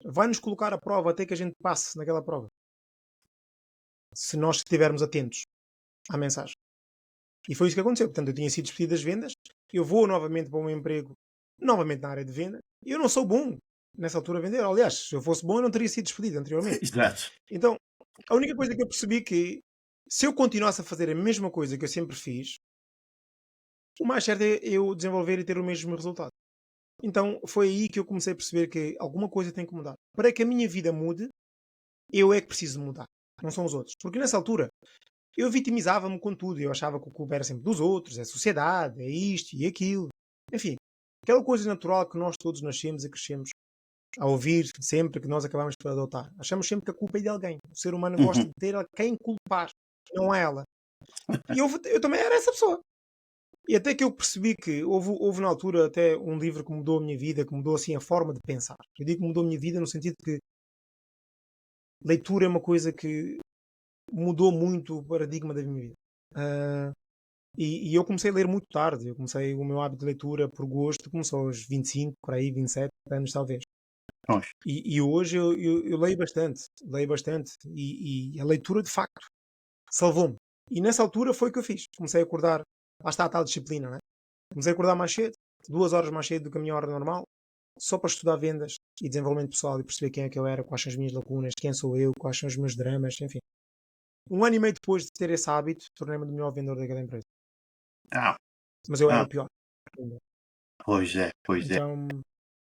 [SPEAKER 2] vai nos colocar à prova até que a gente passe naquela prova. Se nós estivermos atentos à mensagem. E foi isso que aconteceu. Portanto, eu tinha sido despedido das vendas, eu vou novamente para um emprego, novamente na área de venda. Eu não sou bom nessa altura a vender. Aliás, se eu fosse bom, eu não teria sido despedido anteriormente.
[SPEAKER 1] Exato.
[SPEAKER 2] Então, a única coisa que eu percebi é que se eu continuasse a fazer a mesma coisa que eu sempre fiz, o mais certo é eu desenvolver e ter o mesmo resultado. Então, foi aí que eu comecei a perceber que alguma coisa tem que mudar. Para que a minha vida mude, eu é que preciso mudar. Não são os outros. Porque nessa altura, eu vitimizava-me com tudo. Eu achava que o culpa era sempre dos outros, é a sociedade, é isto e aquilo. Enfim, aquela coisa natural que nós todos nascemos e crescemos a ouvir sempre, que nós acabamos por adotar. Achamos sempre que a culpa é de alguém. O ser humano gosta
[SPEAKER 1] Uhum.
[SPEAKER 2] de ter a quem culpar, não é ela. E eu também era essa pessoa. E até que eu percebi que houve na altura até um livro que mudou a minha vida, que mudou assim a forma de pensar. Eu digo que mudou a minha vida no sentido que leitura é uma coisa que mudou muito o paradigma da minha vida. Ah, e eu comecei a ler muito tarde. Eu comecei o meu hábito de leitura por gosto, começou aos 25, por aí, 27 anos talvez.
[SPEAKER 1] Pois.
[SPEAKER 2] E hoje eu leio bastante, e a leitura de facto salvou-me. E nessa altura foi o que eu fiz. Comecei a acordar, lá está a tal disciplina, né? Comecei a acordar mais cedo, 2 horas mais cedo do que a minha hora normal, só para estudar vendas e desenvolvimento pessoal e perceber quem é que eu era, quais são as minhas lacunas, quem sou eu, quais são os meus dramas, enfim. 1 ano e meio depois de ter esse hábito, tornei-me o melhor vendedor daquela empresa.
[SPEAKER 1] Ah,
[SPEAKER 2] Mas eu era
[SPEAKER 1] ah,
[SPEAKER 2] o pior.
[SPEAKER 1] pois é, pois é.
[SPEAKER 2] Então,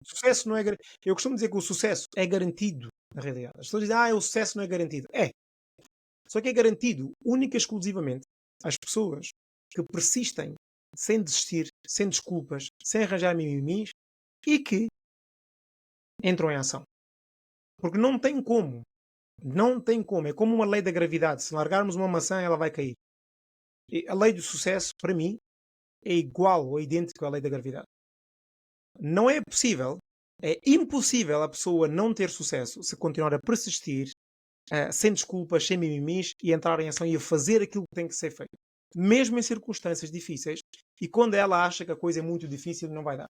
[SPEAKER 2] sucesso não é. Eu costumo dizer que o sucesso é garantido, na realidade. As pessoas dizem, o sucesso não é garantido. É. Só que é garantido única e exclusivamente às pessoas que persistem sem desistir, sem desculpas, sem arranjar mimimis e que entram em ação. Porque não tem como. Não tem como. É como uma lei da gravidade. Se largarmos uma maçã, ela vai cair. E a lei do sucesso, para mim, é igual ou idêntico à lei da gravidade. Não é possível, é impossível a pessoa não ter sucesso se continuar a persistir, sem desculpas, sem mimimis e entrar em ação e a fazer aquilo que tem que ser feito. Mesmo em circunstâncias difíceis e quando ela acha que a coisa é muito difícil, não vai dar.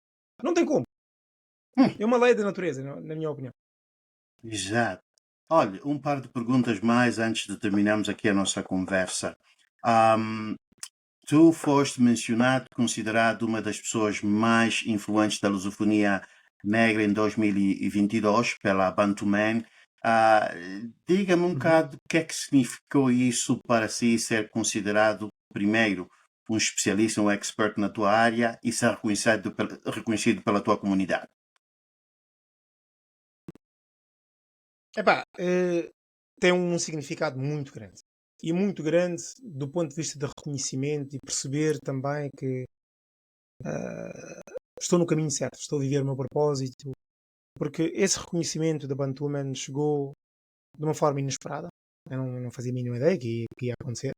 [SPEAKER 2] Não tem como.
[SPEAKER 1] Hum,
[SPEAKER 2] É uma lei da natureza, na minha opinião.
[SPEAKER 1] exato. Olha, um par de perguntas mais antes de terminarmos aqui a nossa conversa. Ahm, Tu foste mencionado, considerado uma das pessoas mais influentes da lusofonia negra em 2022 pela Bantuman. Ah, Diga-me um
[SPEAKER 2] Uhum.
[SPEAKER 1] bocado o que é que significou isso para si ser considerado, primeiro, um especialista, um expert na tua área e ser reconhecido pela tua comunidade?
[SPEAKER 2] Epá, tem um significado muito grande. E muito grande do ponto de vista de reconhecimento e perceber também que ah, estou no caminho certo, estou a viver o meu propósito, porque esse reconhecimento da Bantuman chegou de uma forma inesperada. Eu não fazia a mínima ideia que ia acontecer.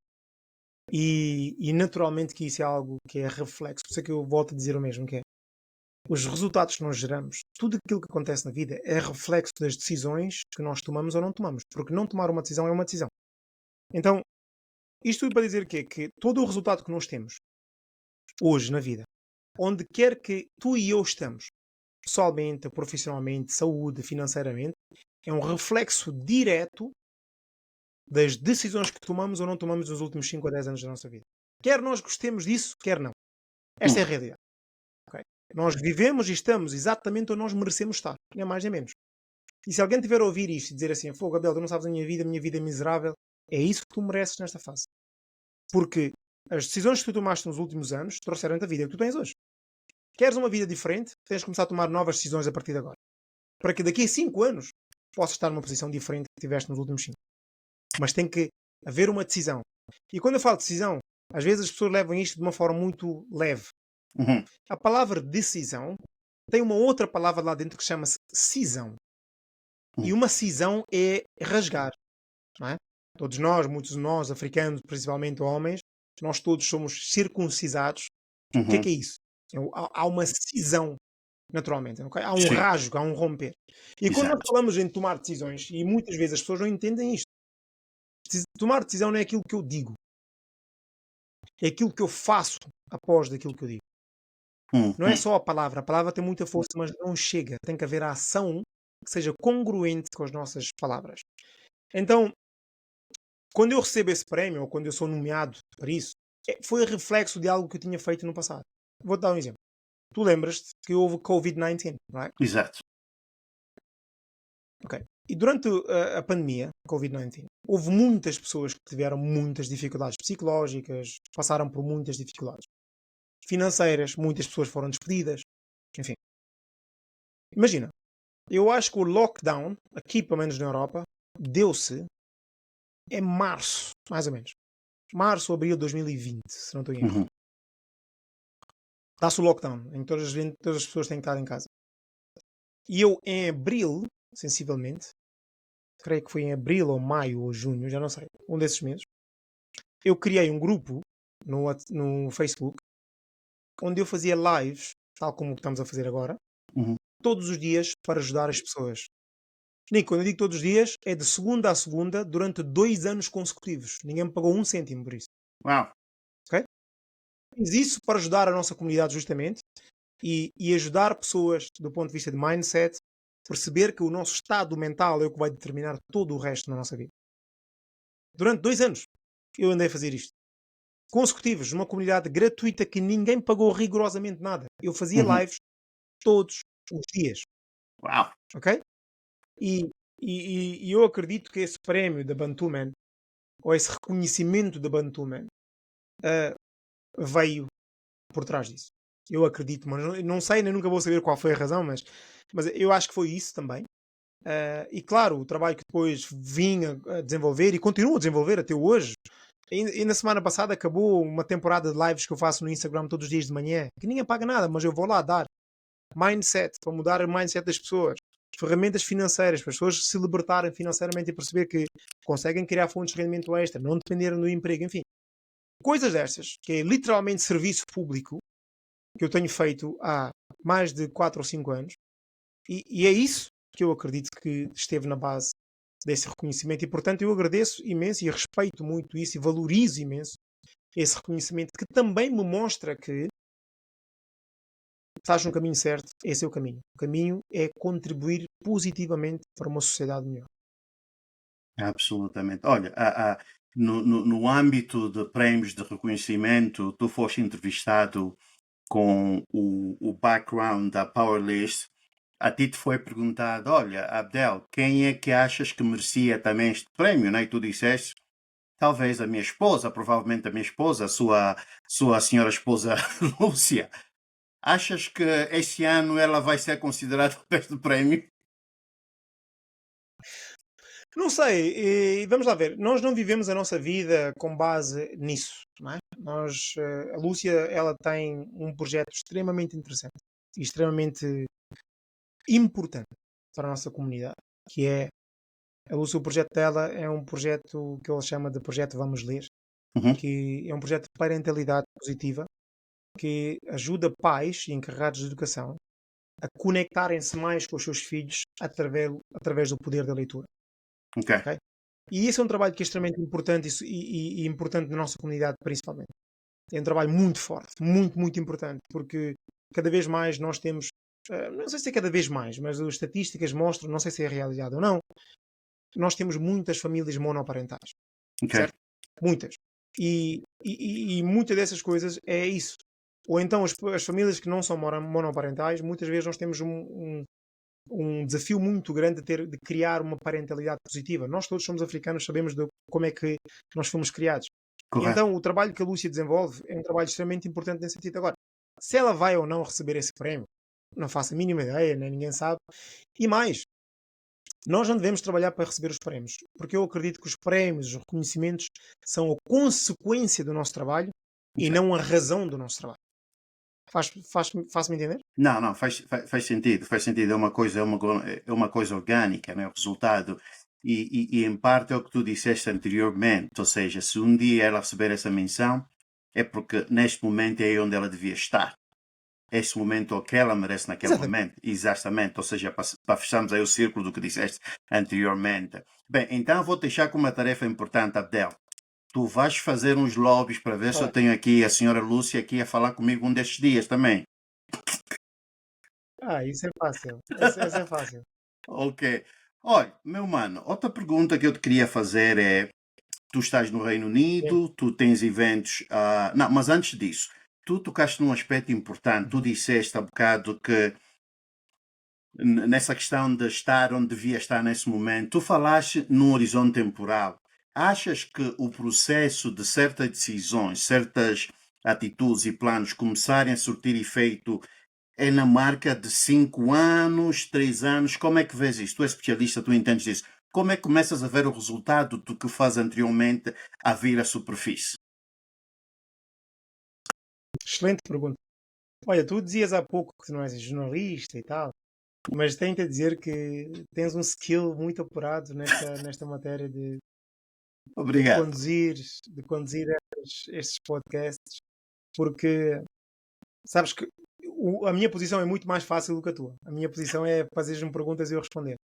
[SPEAKER 2] E naturalmente que isso é algo que é reflexo. Por isso é que eu volto a dizer o mesmo, que é os resultados que nós geramos, tudo aquilo que acontece na vida é reflexo das decisões que nós tomamos ou não tomamos. Porque não tomar uma decisão é uma decisão. Então, isto tudo para dizer o quê? Que todo o resultado que nós temos hoje na vida, onde quer que tu e eu estamos, pessoalmente, profissionalmente, saúde, financeiramente, é um reflexo direto das decisões que tomamos ou não tomamos nos últimos 5 a 10 anos da nossa vida. Quer nós gostemos disso, quer não. Esta é a realidade. Ok? Nós vivemos e estamos exatamente onde nós merecemos estar, nem mais nem menos. E se alguém tiver a ouvir isto e dizer assim, Fogo, Abel, tu não sabes a minha vida é miserável, é isso que tu mereces nesta fase. Porque as decisões que tu tomaste nos últimos anos trouxeram-te a vida que tu tens hoje. Queres uma vida diferente? Tens de começar a tomar novas decisões a partir de agora. Para que daqui a 5 anos possas estar numa posição diferente que tiveste nos últimos 5. Mas tem que haver uma decisão. E quando eu falo de decisão, às vezes as pessoas levam isto de uma forma muito leve.
[SPEAKER 1] Uhum.
[SPEAKER 2] A palavra decisão tem uma outra palavra lá dentro que chama-se cisão. E uma cisão é rasgar. Não é? Todos nós, muitos de nós, africanos, principalmente homens, nós todos somos circuncisados. O que é isso? Há uma cisão, naturalmente. Okay? Há um
[SPEAKER 1] Sim,
[SPEAKER 2] rasgo, há um romper. E quando nós
[SPEAKER 1] exato.
[SPEAKER 2] falamos em tomar decisões, e muitas vezes as pessoas não entendem isto, tomar decisão não é aquilo que eu digo, é aquilo que eu faço após daquilo que eu digo. Não é
[SPEAKER 1] Uhum.
[SPEAKER 2] só a palavra tem muita força, mas não chega. Tem que haver a ação que seja congruente com as nossas palavras. Então, quando eu recebo esse prémio, ou quando eu sou nomeado para isso, foi reflexo de algo que eu tinha feito no passado. Vou-te dar um exemplo. Tu lembras-te que houve Covid-19, não é?
[SPEAKER 1] Exato.
[SPEAKER 2] Ok. E durante a pandemia, Covid-19, houve muitas pessoas que tiveram muitas dificuldades psicológicas, passaram por muitas dificuldades financeiras, muitas pessoas foram despedidas, enfim. Imagina, eu acho que o lockdown, aqui pelo menos na Europa, deu-se em março, mais ou menos. Março, abril de 2020, se não estou em erro.
[SPEAKER 1] Uhum.
[SPEAKER 2] Dá-se o lockdown, em que todas as pessoas têm que estar em casa. E eu, em abril, sensivelmente, creio que foi em abril ou maio ou junho, já não sei, um desses meses, eu criei um grupo no Facebook onde eu fazia lives, tal como estamos a fazer agora,
[SPEAKER 1] Uhum.
[SPEAKER 2] todos os dias para ajudar as pessoas. Nico, quando eu digo todos os dias, é de segunda a segunda durante 2 anos consecutivos. Ninguém me pagou um cêntimo por isso.
[SPEAKER 1] Uau.
[SPEAKER 2] Ok? Fiz isso para ajudar a nossa comunidade justamente e ajudar pessoas do ponto de vista de mindset, perceber que o nosso estado mental é o que vai determinar todo o resto na nossa vida. Durante 2 anos eu andei a fazer isto. Consecutivos, numa comunidade gratuita que ninguém pagou rigorosamente nada. Eu fazia
[SPEAKER 1] Uhum.
[SPEAKER 2] lives todos os dias.
[SPEAKER 1] Uau.
[SPEAKER 2] Ok? E eu acredito que esse prémio da Bantuman, ou esse reconhecimento da Bantuman, veio por trás disso. Eu acredito, mas não sei, nem nunca vou saber qual foi a razão, mas eu acho que foi isso também. E claro, o trabalho que depois vim a desenvolver e continuo a desenvolver até hoje. E na semana passada acabou uma temporada de lives que eu faço no Instagram todos os dias de manhã, que ninguém paga nada, mas eu vou lá dar mindset, para mudar o mindset das pessoas, ferramentas financeiras, para as pessoas se libertarem financeiramente e perceber que conseguem criar fontes de rendimento extra, não dependerem do emprego, enfim. Coisas destas, que é literalmente serviço público, que eu tenho feito há mais de 4 ou 5 anos, e é isso que eu acredito que esteve na base desse reconhecimento, e portanto eu agradeço imenso e respeito muito isso e valorizo imenso esse reconhecimento, que também me mostra que estás no caminho certo, esse é o caminho. O caminho é contribuir positivamente para uma sociedade melhor.
[SPEAKER 1] Absolutamente. Olha, no âmbito de prémios de reconhecimento, tu foste entrevistado com o background da Powerlist. A ti te foi perguntado, olha, Abdel, quem é que achas que merecia também este prémio, né? E tu disseste talvez a minha esposa, provavelmente a minha esposa, a sua senhora esposa Lúcia, achas que este ano ela vai ser considerada o best do prémio?
[SPEAKER 2] Não sei, e vamos lá ver. Nós não vivemos a nossa vida com base nisso, não é? A Lúcia, ela tem um projeto extremamente interessante e extremamente importante para a nossa comunidade, que é a Lúcia, o projeto dela é um projeto que ele chama de Projeto Vamos Ler,
[SPEAKER 1] Uhum,
[SPEAKER 2] que é um projeto de parentalidade positiva que ajuda pais e encarregados de educação a conectarem-se mais com os seus filhos através do poder da leitura.
[SPEAKER 1] ok,
[SPEAKER 2] Ok? E esse é um trabalho que é extremamente importante e importante na nossa comunidade, principalmente. É um trabalho muito forte, muito, muito importante, porque cada vez mais nós temos, não sei se é cada vez mais, mas as estatísticas mostram, não sei se é realidade ou não, nós temos muitas famílias monoparentais,
[SPEAKER 1] ok,
[SPEAKER 2] certo? Muitas. E muitas dessas coisas é isso. Ou então as famílias que não são monoparentais, muitas vezes nós temos um desafio muito grande de criar uma parentalidade positiva. Nós todos somos africanos, sabemos como é que nós fomos criados. E
[SPEAKER 1] correto,
[SPEAKER 2] então o trabalho que a Lúcia desenvolve é um trabalho extremamente importante nesse sentido. Agora, se ela vai ou não receber esse prémio, não faço a mínima ideia, nem ninguém sabe. E mais, nós não devemos trabalhar para receber os prémios, porque eu acredito que os prémios, os reconhecimentos, são a consequência do nosso trabalho e
[SPEAKER 1] ok.
[SPEAKER 2] não a razão do nosso trabalho. Faz-me entender?
[SPEAKER 1] Não, não, faz sentido, faz sentido, é uma coisa orgânica, né, o resultado. E em parte é o que tu disseste anteriormente, ou seja, se um dia ela receber essa menção, é porque neste momento é aí onde ela devia estar. Esse momento é o que ela merece naquele
[SPEAKER 2] Exatamente.
[SPEAKER 1] momento, exatamente, ou seja, para fecharmos aí o círculo do que disseste anteriormente. Bem, então eu vou deixar com uma tarefa importante, Abdel. Tu vais fazer uns lobbies para ver se eu
[SPEAKER 2] Olha,
[SPEAKER 1] tenho aqui a senhora Lúcia aqui a falar comigo um destes dias também.
[SPEAKER 2] isso é fácil. Essa é fácil.
[SPEAKER 1] Ok. Olha, meu mano, outra pergunta que eu te queria fazer é: tu estás no Reino
[SPEAKER 2] Sim.
[SPEAKER 1] Unido, tu tens eventos. Não, mas antes disso, tu tocaste num aspecto importante. Tu
[SPEAKER 2] Uhum.
[SPEAKER 1] disseste há bocado que nessa questão de estar onde devia estar nesse momento, tu falaste num horizonte temporal. Achas que o processo de certas decisões, certas atitudes e planos começarem a surtir efeito é na marca de 5 anos, 3 anos? Como é que vês isso? Tu és especialista, tu entendes disso. Como é que começas a ver o resultado do que faz anteriormente a vir à superfície?
[SPEAKER 2] Excelente pergunta. Olha, tu dizias há pouco que não és jornalista e tal, mas tenho-te a dizer que tens um skill muito apurado nesta matéria de
[SPEAKER 1] Obrigado.
[SPEAKER 2] conduzir, de conduzir estes podcasts, porque sabes que a minha posição é muito mais fácil do que a tua. A minha posição é fazeres-me perguntas e eu responder.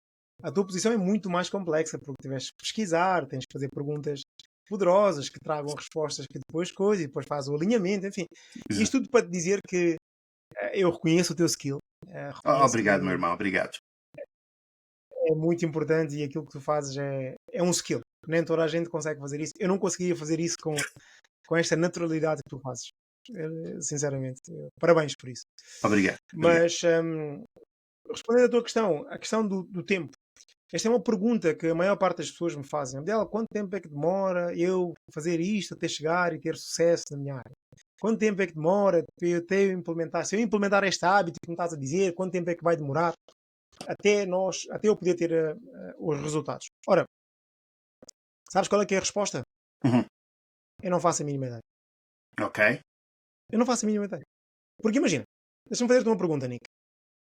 [SPEAKER 2] A tua posição é muito mais complexa, porque tiveste que pesquisar, tens que fazer perguntas poderosas que tragam respostas que depois coisas e depois faz o alinhamento, enfim. Isto tudo para te dizer que eu reconheço o teu skill, reconheço
[SPEAKER 1] Obrigado, meu
[SPEAKER 2] que
[SPEAKER 1] irmão. Obrigado.
[SPEAKER 2] é muito importante e aquilo que tu fazes é um skill. Nem toda a gente consegue fazer isso. Eu não conseguia fazer isso com esta naturalidade que tu fazes. Sinceramente, parabéns por isso.
[SPEAKER 1] Obrigado. Obrigado.
[SPEAKER 2] Mas respondendo à tua questão, a questão do tempo. Esta é uma pergunta que a maior parte das pessoas me fazem. Dela, quanto tempo é que demora eu fazer isto até chegar e ter sucesso na minha área? Quanto tempo é que demora para eu ter implementar? Se eu implementar este hábito que me estás a dizer, quanto tempo é que vai demorar até eu poder ter os resultados? Ora, sabes qual é que é a resposta?
[SPEAKER 1] Uhum.
[SPEAKER 2] Eu não faço a mínima ideia.
[SPEAKER 1] Ok.
[SPEAKER 2] Eu não faço a mínima ideia. Porque imagina, deixa-me fazer-te uma pergunta, Nick.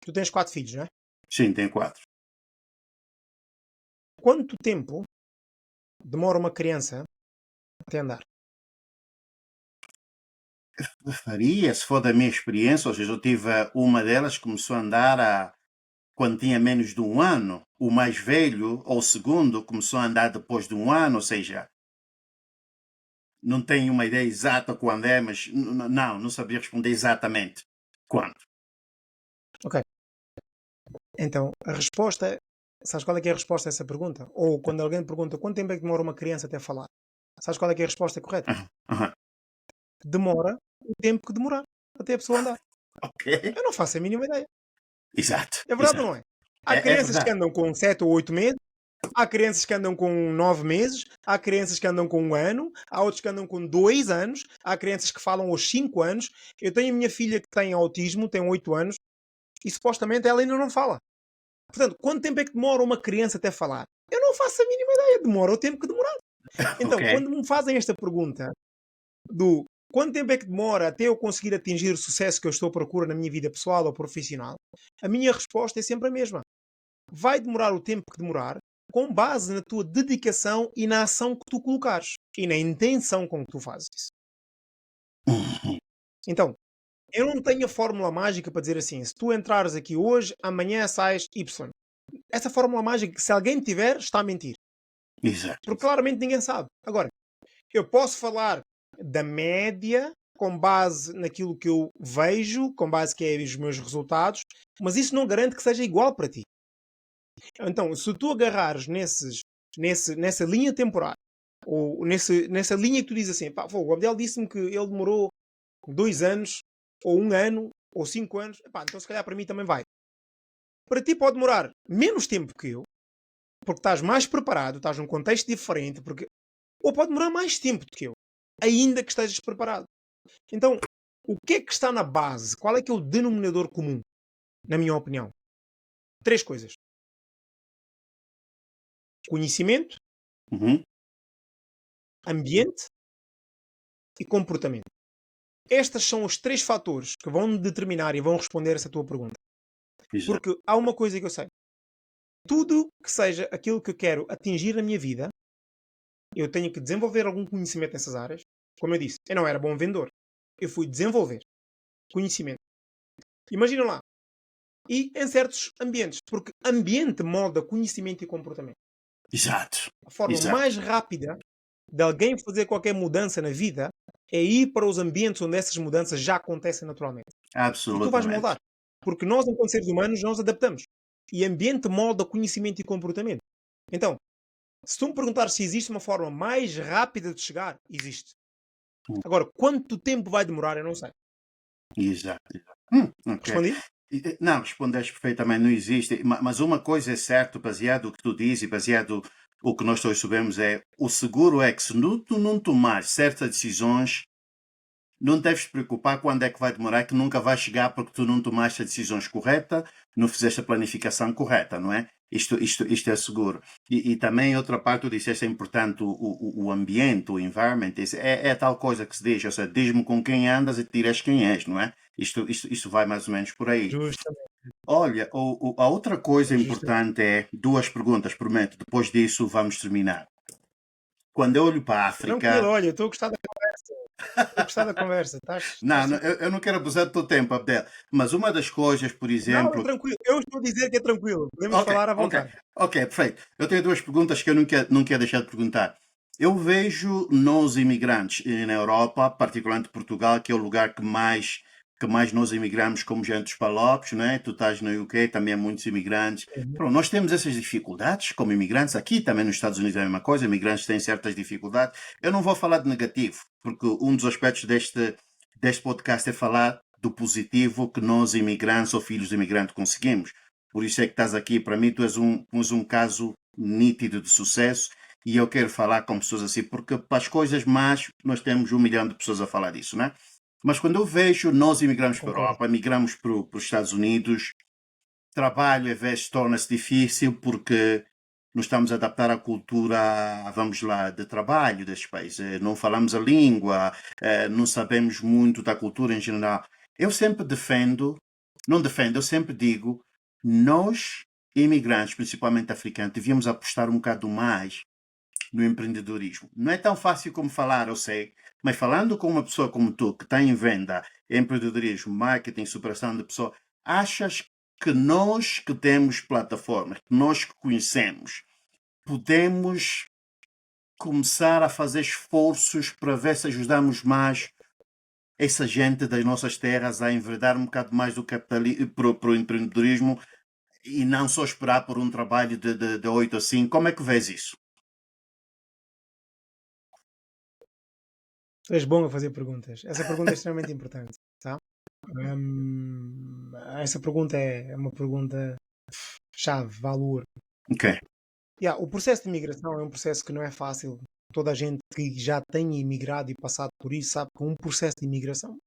[SPEAKER 2] Tu tens 4 filhos, não é?
[SPEAKER 1] Sim, tem 4.
[SPEAKER 2] Quanto tempo demora uma criança até andar?
[SPEAKER 1] Faria, se for da minha experiência, ou seja, eu tive uma delas que começou a andar quando tinha menos de 1 ano. O mais velho, ou o segundo, começou a andar depois de 1 ano, ou seja, não tenho uma ideia exata quando é, mas não sabia responder exatamente quando.
[SPEAKER 2] Ok. Então, a resposta. Sabes qual é que é a resposta a essa pergunta? Ou quando alguém pergunta quanto tempo é que demora uma criança até falar? Sabes qual é que é a resposta correta?
[SPEAKER 1] Aham, aham.
[SPEAKER 2] Demora o tempo que demorar até a pessoa andar.
[SPEAKER 1] Ok.
[SPEAKER 2] Eu não faço a mínima ideia.
[SPEAKER 1] Exato,
[SPEAKER 2] É verdade ou
[SPEAKER 1] exato.
[SPEAKER 2] não é? Há
[SPEAKER 1] É
[SPEAKER 2] crianças que
[SPEAKER 1] verdade.
[SPEAKER 2] andam com 7 ou 8 meses Há crianças que andam com 9 meses, há crianças que andam com 1 ano, há outros que andam com 2 anos, há crianças que falam aos 5 anos. Eu tenho a minha filha que tem autismo, tem 8 anos, e supostamente ela ainda não fala. Portanto, quanto tempo é que demora uma criança até falar? Eu não faço a mínima ideia, demora o tempo que demorar.
[SPEAKER 1] Ok.
[SPEAKER 2] Então, quando me fazem esta pergunta do quanto tempo é que demora até eu conseguir atingir o sucesso que eu estou à procura na minha vida pessoal ou profissional, a minha resposta é sempre a mesma. Vai demorar o tempo que demorar, com base na tua dedicação e na ação que tu colocares e na intenção com que tu fazes isso.
[SPEAKER 1] Uhum.
[SPEAKER 2] Então, eu não tenho a fórmula mágica para dizer assim, se tu entrares aqui hoje, amanhã sais Y. Essa fórmula mágica, se alguém tiver, está a mentir.
[SPEAKER 1] Exato.
[SPEAKER 2] Porque claramente ninguém sabe. Agora, eu posso falar da média com base naquilo que eu vejo, com base que é os meus resultados, mas isso não garante que seja igual para ti. Então, se tu agarrares nessa linha temporal, ou nessa linha que tu dizes assim, pá, o Abdel disse-me que ele demorou 2 anos, ou 1 ano, ou 5 anos, epá, então se calhar para mim também vai. Para ti pode demorar menos tempo que eu, porque estás mais preparado, estás num contexto diferente, ou pode demorar mais tempo do que eu, ainda que estejas preparado. Então, o que é que está na base? Qual é que é o denominador comum, na minha opinião? 3 coisas: conhecimento,
[SPEAKER 1] Uhum.
[SPEAKER 2] ambiente e comportamento. Estes são os 3 fatores que vão determinar e vão responder essa tua pergunta.
[SPEAKER 1] Exato.
[SPEAKER 2] Porque há uma coisa que eu sei: tudo que seja aquilo que eu quero atingir na minha vida, eu tenho que desenvolver algum conhecimento nessas áreas. Como eu disse, eu não era bom vendedor. Eu fui desenvolver conhecimento. Imagina lá. E em certos ambientes. Porque ambiente molda conhecimento e comportamento.
[SPEAKER 1] Exato.
[SPEAKER 2] A forma
[SPEAKER 1] Exato.
[SPEAKER 2] mais rápida de alguém fazer qualquer mudança na vida é ir para os ambientes onde essas mudanças já acontecem naturalmente. E tu vais
[SPEAKER 1] Absolutamente.
[SPEAKER 2] moldar. Porque nós, enquanto seres humanos, nós adaptamos. E ambiente molda conhecimento e comportamento. Então, se tu me perguntares se existe uma forma mais rápida de chegar, existe. Agora, quanto tempo vai demorar, eu não sei.
[SPEAKER 1] Exato. Ok.
[SPEAKER 2] Respondi?
[SPEAKER 1] Não, respondeste perfeitamente, não existe. Mas uma coisa é certa, baseado no que tu dizes, baseado o que nós todos sabemos, é o seguro é que se tu não tomares certas decisões, não deves te preocupar quando é que vai demorar, que nunca vai chegar porque tu não tomaste as decisões corretas, não fizeste a planificação correta, não é? Isto é seguro. E também outra parte, tu disseste, é importante o ambiente, o environment, é tal coisa que se diz, ou seja, diz-me com quem andas e te dirás quem és, não é? Isto vai mais ou menos por aí.
[SPEAKER 2] Justamente.
[SPEAKER 1] Olha, a outra coisa
[SPEAKER 2] Justamente.
[SPEAKER 1] importante é, duas perguntas, prometo, depois disso vamos terminar. Quando eu olho para a
[SPEAKER 2] Tranquilo,
[SPEAKER 1] África,
[SPEAKER 2] olha, estou a gostar da conversa. Estou a gostar da conversa.
[SPEAKER 1] não,
[SPEAKER 2] Estás
[SPEAKER 1] não,
[SPEAKER 2] super.
[SPEAKER 1] eu não quero abusar do teu tempo, Abdel, mas uma das coisas, por
[SPEAKER 2] Não, é
[SPEAKER 1] exemplo.
[SPEAKER 2] tranquilo. Eu estou a dizer que é tranquilo. Podemos
[SPEAKER 1] Ok,
[SPEAKER 2] falar à
[SPEAKER 1] ok,
[SPEAKER 2] vontade.
[SPEAKER 1] ok, perfeito. Eu tenho duas perguntas que eu não quero deixar de perguntar. Eu vejo nós imigrantes na Europa, particularmente Portugal, que é o lugar que mais nós imigramos como gente dos palopes, né? Tu estás na UK, também há muitos imigrantes.
[SPEAKER 2] Uhum.
[SPEAKER 1] Pronto, nós temos essas dificuldades como imigrantes. Aqui também nos Estados Unidos é a mesma coisa, imigrantes têm certas dificuldades. Eu não vou falar de negativo, porque um dos aspectos deste podcast é falar do positivo que nós imigrantes ou filhos de imigrantes conseguimos. Por isso é que estás aqui. Para mim, tu és um caso nítido de sucesso e eu quero falar com pessoas assim, porque para as coisas más nós temos 1 milhão de pessoas a falar disso, né? Mas quando eu vejo nós imigramos para a
[SPEAKER 2] Concordo.
[SPEAKER 1] Europa, migramos para os Estados Unidos, trabalho às vezes torna-se difícil porque nos estamos a adaptar à cultura, vamos lá, de trabalho destes países. Não falamos a língua, não sabemos muito da cultura em geral. Eu sempre defendo, não defendo, eu sempre digo, nós, imigrantes, principalmente africanos, devíamos apostar um bocado mais no empreendedorismo. Não é tão fácil como falar, eu sei, mas falando com uma pessoa como tu, que está em venda, empreendedorismo, marketing, superação de pessoas, achas que nós que temos plataformas, que nós que conhecemos, podemos começar a fazer esforços para ver se ajudamos mais essa gente das nossas terras a enveredar um bocado mais do capitalismo para o empreendedorismo e não só esperar por um trabalho de 8 a 5? Como é que vês isso?
[SPEAKER 2] Tu és bom a fazer perguntas. Essa pergunta é extremamente importante. Tá? Essa pergunta é uma pergunta chave, valor.
[SPEAKER 1] Ok.
[SPEAKER 2] O processo de imigração é um processo que não é fácil. Toda a gente que já tem imigrado e passado por isso sabe que um processo de imigração.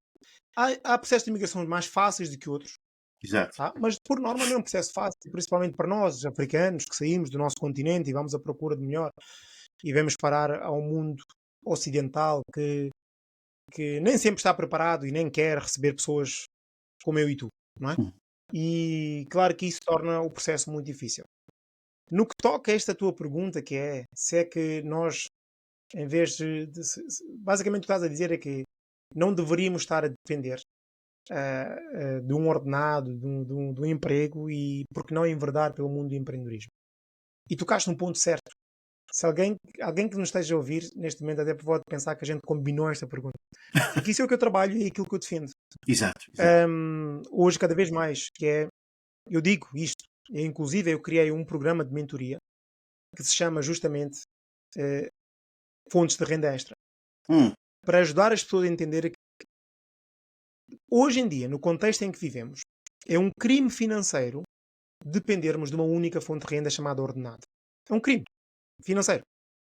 [SPEAKER 2] Há processos de imigração mais fáceis do que outros,
[SPEAKER 1] Exato.
[SPEAKER 2] tá? Mas por norma não é um processo fácil, principalmente para nós, os africanos, que saímos do nosso continente e vamos à procura de melhor e vamos parar ao mundo ocidental que nem sempre está preparado e nem quer receber pessoas como eu e tu, não é?
[SPEAKER 1] Hum.
[SPEAKER 2] E claro que isso torna o processo muito difícil. No que toca a esta tua pergunta, que é se é que nós, em vez basicamente o que estás a dizer é que não deveríamos estar a depender de um ordenado, de um emprego e porque não enverdar pelo mundo do empreendedorismo. E tocaste num ponto certo. Se alguém que nos esteja a ouvir neste momento até pode pensar que a gente combinou esta pergunta. Porque isso é o que eu trabalho e é aquilo que eu defendo.
[SPEAKER 1] Exato.
[SPEAKER 2] Hoje, cada vez mais, eu digo isto, inclusive eu criei um programa de mentoria que se chama justamente Fontes de Renda Extra,
[SPEAKER 1] Hum.
[SPEAKER 2] para ajudar as pessoas a entender que hoje em dia, no contexto em que vivemos, é um crime financeiro dependermos de uma única fonte de renda chamada ordenado. É um crime financeiro.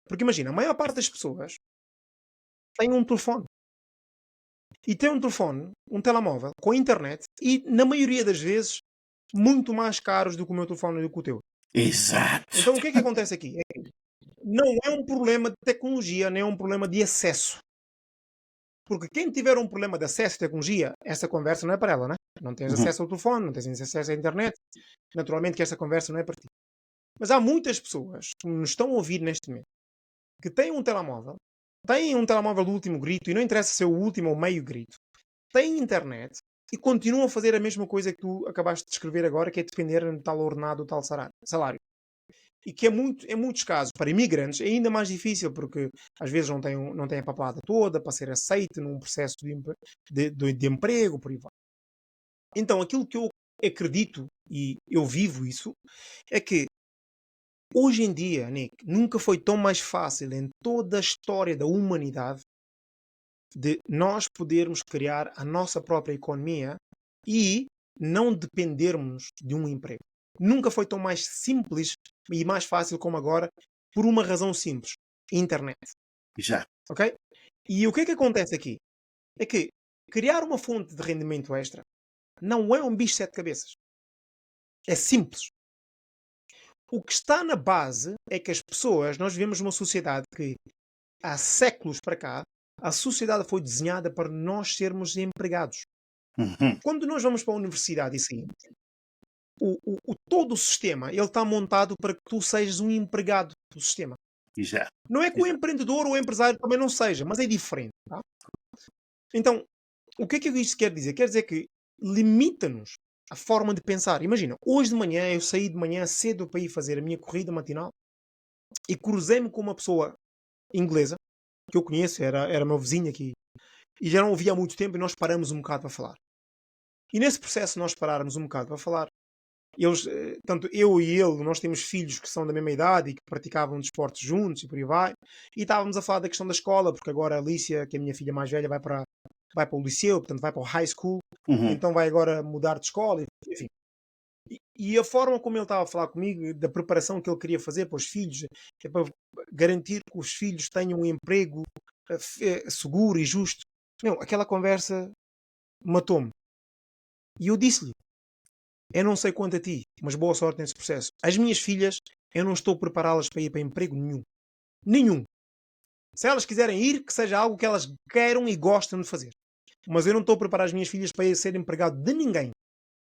[SPEAKER 2] Porque imagina, a maior parte das pessoas tem um telefone. E tem um telefone, um telemóvel, com internet, e na maioria das vezes, muito mais caros do que o meu telefone e do que o teu.
[SPEAKER 1] Exato.
[SPEAKER 2] Então o que é que acontece aqui? Não é um problema de tecnologia, nem é um problema de acesso. Porque quem tiver um problema de acesso à tecnologia, essa conversa não é para ela, né? Não tens
[SPEAKER 1] Uhum.
[SPEAKER 2] acesso ao telefone, não tens acesso à internet. Naturalmente que essa conversa não é para ti. Mas há muitas pessoas que nos estão a ouvir neste momento que têm um telemóvel do último grito, e não interessa ser o último ou meio grito, têm internet e continuam a fazer a mesma coisa que tu acabaste de descrever agora, que é depender de tal ordenado, tal salário. E que em muitos casos, para imigrantes, é ainda mais difícil, porque às vezes não tem a papelada toda para ser aceite num processo de emprego, por aí vai. Então, aquilo que eu acredito, e eu vivo isso, é que hoje em dia, Nick, nunca foi tão mais fácil em toda a história da humanidade de nós podermos criar a nossa própria economia e não dependermos de um emprego. Nunca foi tão mais simples e mais fácil como agora, por uma razão simples: internet.
[SPEAKER 1] Exato.
[SPEAKER 2] Ok? E o que é que acontece aqui? É que criar uma fonte de rendimento extra não é um bicho de sete cabeças. É simples. O que está na base é que as pessoas, nós vivemos numa sociedade que há séculos para cá, a sociedade foi desenhada para nós sermos empregados.
[SPEAKER 1] Uhum.
[SPEAKER 2] Quando nós vamos para a universidade e saímos, todo o sistema ele está montado para que tu sejas um empregado do sistema.
[SPEAKER 1] Exato.
[SPEAKER 2] Não é que o
[SPEAKER 1] Exato.
[SPEAKER 2] empreendedor ou o empresário também não seja, mas é diferente. Tá? Então, o que é que isto quer dizer? Quer dizer que limita-nos a forma de pensar. Imagina, hoje de manhã eu saí de manhã cedo para ir fazer a minha corrida matinal e cruzei-me com uma pessoa inglesa que eu conheço, era meu vizinho aqui, e já não ouvia há muito tempo, e nós paramos um bocado para falar. E nesse processo de nós pararmos um bocado para falar, tanto eu e ele, nós temos filhos que são da mesma idade e que praticavam desportos juntos e por aí vai, e estávamos a falar da questão da escola, porque agora a Alicia, que é a minha filha mais velha, vai para o liceu, portanto vai para o high school,
[SPEAKER 1] Uhum.
[SPEAKER 2] então vai agora mudar de escola, enfim. E a forma como ele estava a falar comigo, da preparação que ele queria fazer para os filhos, é para garantir que os filhos tenham um emprego seguro e justo. Não, aquela conversa matou-me. E eu disse-lhe, eu não sei quanto a ti, mas boa sorte nesse processo. As minhas filhas, eu não estou a prepará-las para ir para emprego nenhum. Nenhum. Se elas quiserem ir, que seja algo que elas queiram e gostam de fazer. Mas eu não estou a preparar as minhas filhas para ir ser empregado de ninguém.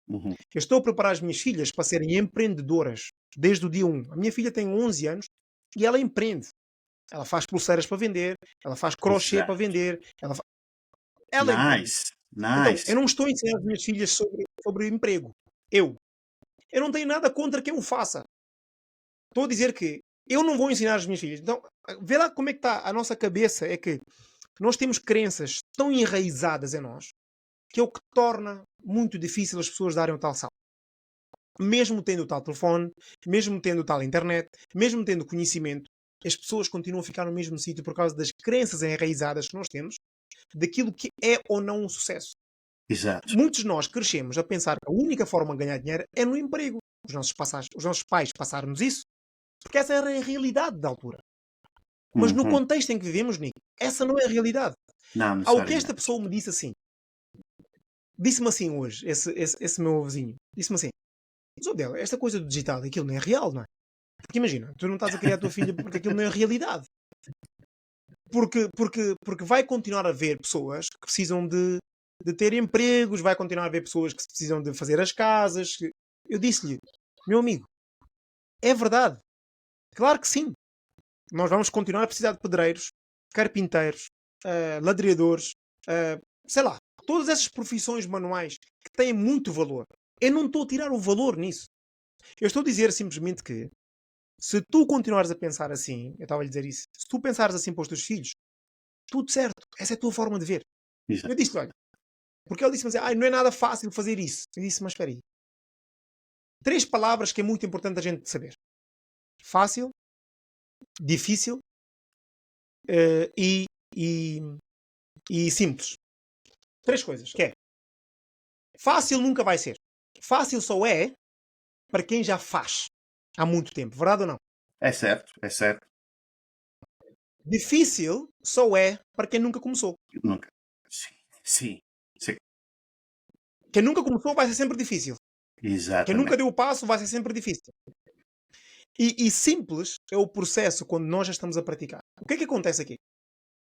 [SPEAKER 1] Uhum.
[SPEAKER 2] Eu estou a preparar as minhas filhas para serem empreendedoras desde o dia 1. A minha filha tem 11 anos e ela empreende. Ela faz pulseiras para vender, ela faz crochê para
[SPEAKER 1] Exato.
[SPEAKER 2] vender, ela empreende.
[SPEAKER 1] Nice.
[SPEAKER 2] Então, eu
[SPEAKER 1] Nice.
[SPEAKER 2] não estou a ensinar as minhas filhas sobre emprego. Eu não tenho nada contra quem o faça. Estou a dizer que eu não vou ensinar as minhas filhas. Então, vê lá como é que está a nossa cabeça. É que nós temos crenças tão enraizadas em nós que é o que torna muito difícil as pessoas darem o tal salto. Mesmo tendo o tal telefone, mesmo tendo o tal internet, mesmo tendo conhecimento, as pessoas continuam a ficar no mesmo sítio por causa das crenças enraizadas que nós temos daquilo que é ou não um sucesso.
[SPEAKER 1] Exato.
[SPEAKER 2] Muitos de nós crescemos a pensar que a única forma de ganhar dinheiro é no emprego. Os nossos pais passaram-nos isso. Porque essa era a realidade da altura. Mas no
[SPEAKER 1] Uhum.
[SPEAKER 2] contexto em que vivemos, Nick, essa não é a realidade.
[SPEAKER 1] Não
[SPEAKER 2] Ao que esta
[SPEAKER 1] necessariamente.
[SPEAKER 2] pessoa me disse-me assim hoje, esse meu vizinho, disse-me assim, Zobel, esta coisa do digital, aquilo não é real, não é? Porque imagina, tu não estás a criar a tua filha porque aquilo não é realidade. Porque vai continuar a haver pessoas que precisam de ter empregos, vai continuar a haver pessoas que precisam de fazer as casas. Eu disse-lhe, meu amigo, é verdade. Claro que sim. Nós vamos continuar a precisar de pedreiros, carpinteiros, ladriadores, sei lá, todas essas profissões manuais que têm muito valor. Eu não estou a tirar o valor nisso. Eu estou a dizer simplesmente que se tu continuares a pensar assim, eu estava a lhe dizer isso, se tu pensares assim para os teus filhos, tudo certo, essa é a tua forma de ver. Eu
[SPEAKER 1] Exato.
[SPEAKER 2] disse-lhe, olha, porque ele disse-me assim, não é nada fácil fazer isso. Eu disse, mas espera aí. 3 palavras que é muito importante a gente saber. Fácil, difícil eh, e, e, e simples. 3 coisas, que é, fácil nunca vai ser. Fácil só é para quem já faz há muito tempo, verdade ou não?
[SPEAKER 1] É certo, é certo.
[SPEAKER 2] Difícil só é para quem nunca começou.
[SPEAKER 1] Nunca. Sim, sim, sim.
[SPEAKER 2] Quem nunca começou vai ser sempre difícil. Quem nunca
[SPEAKER 1] Exatamente.
[SPEAKER 2] deu o passo vai ser sempre difícil. E simples é o processo quando nós já estamos a praticar. O que é que acontece aqui?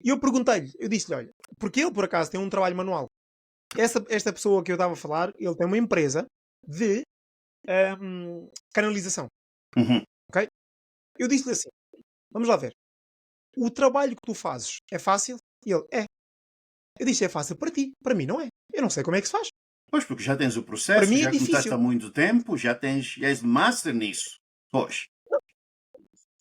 [SPEAKER 2] E eu perguntei-lhe, eu disse-lhe, olha, porque ele por acaso tem um trabalho manual. Esta pessoa que eu estava a falar, ele tem uma empresa de canalização.
[SPEAKER 1] Uhum.
[SPEAKER 2] Ok? Eu disse-lhe assim, vamos lá ver. O trabalho que tu fazes é fácil? E ele, é. Eu disse, é fácil para ti. Para mim não é. Eu não sei como é que se faz.
[SPEAKER 1] Pois, porque já tens o
[SPEAKER 2] Para
[SPEAKER 1] processo,
[SPEAKER 2] mim é
[SPEAKER 1] já começaste
[SPEAKER 2] difícil.
[SPEAKER 1] há muito tempo, já és master nisso. Pois,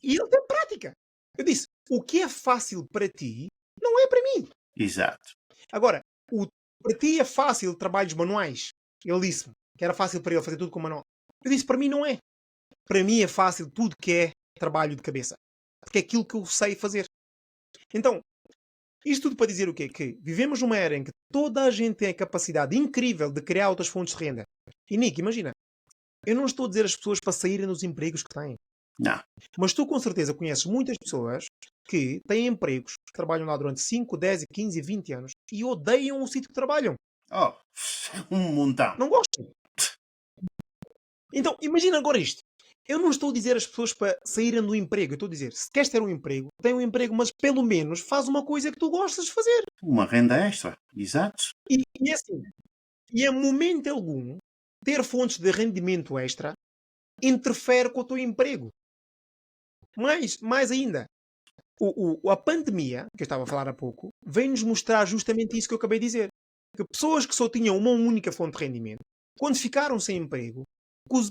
[SPEAKER 2] E ele tem prática. Eu disse, o que é fácil para ti não é para mim.
[SPEAKER 1] exato.
[SPEAKER 2] Agora, para ti é fácil trabalhos manuais. Ele disse-me que era fácil para ele fazer tudo com manual. Eu disse, para mim não é. Para mim é fácil tudo que é trabalho de cabeça. Porque é aquilo que eu sei fazer. Então, isto tudo para dizer o quê? Que vivemos numa era em que toda a gente tem a capacidade incrível de criar outras fontes de renda. E Nick, imagina, eu não estou a dizer às pessoas para saírem dos empregos que têm.
[SPEAKER 1] Não.
[SPEAKER 2] Mas tu com certeza conheces muitas pessoas que têm empregos, que trabalham lá durante 5, 10, 15 e 20 anos e odeiam o sítio que trabalham.
[SPEAKER 1] Oh, um montão.
[SPEAKER 2] Não gostam. Então, imagina agora isto. Eu não estou a dizer às pessoas para saírem do emprego. Eu estou a dizer, se queres ter um emprego, tem um emprego, mas pelo menos faz uma coisa que tu gostas de fazer.
[SPEAKER 1] Uma renda extra. Exato.
[SPEAKER 2] E é assim, e em momento algum, ter fontes de rendimento extra interfere com o teu emprego. Mais ainda, a pandemia, que eu estava a falar há pouco, vem-nos mostrar justamente isso que eu acabei de dizer. Que pessoas que só tinham uma única fonte de rendimento, quando ficaram sem emprego,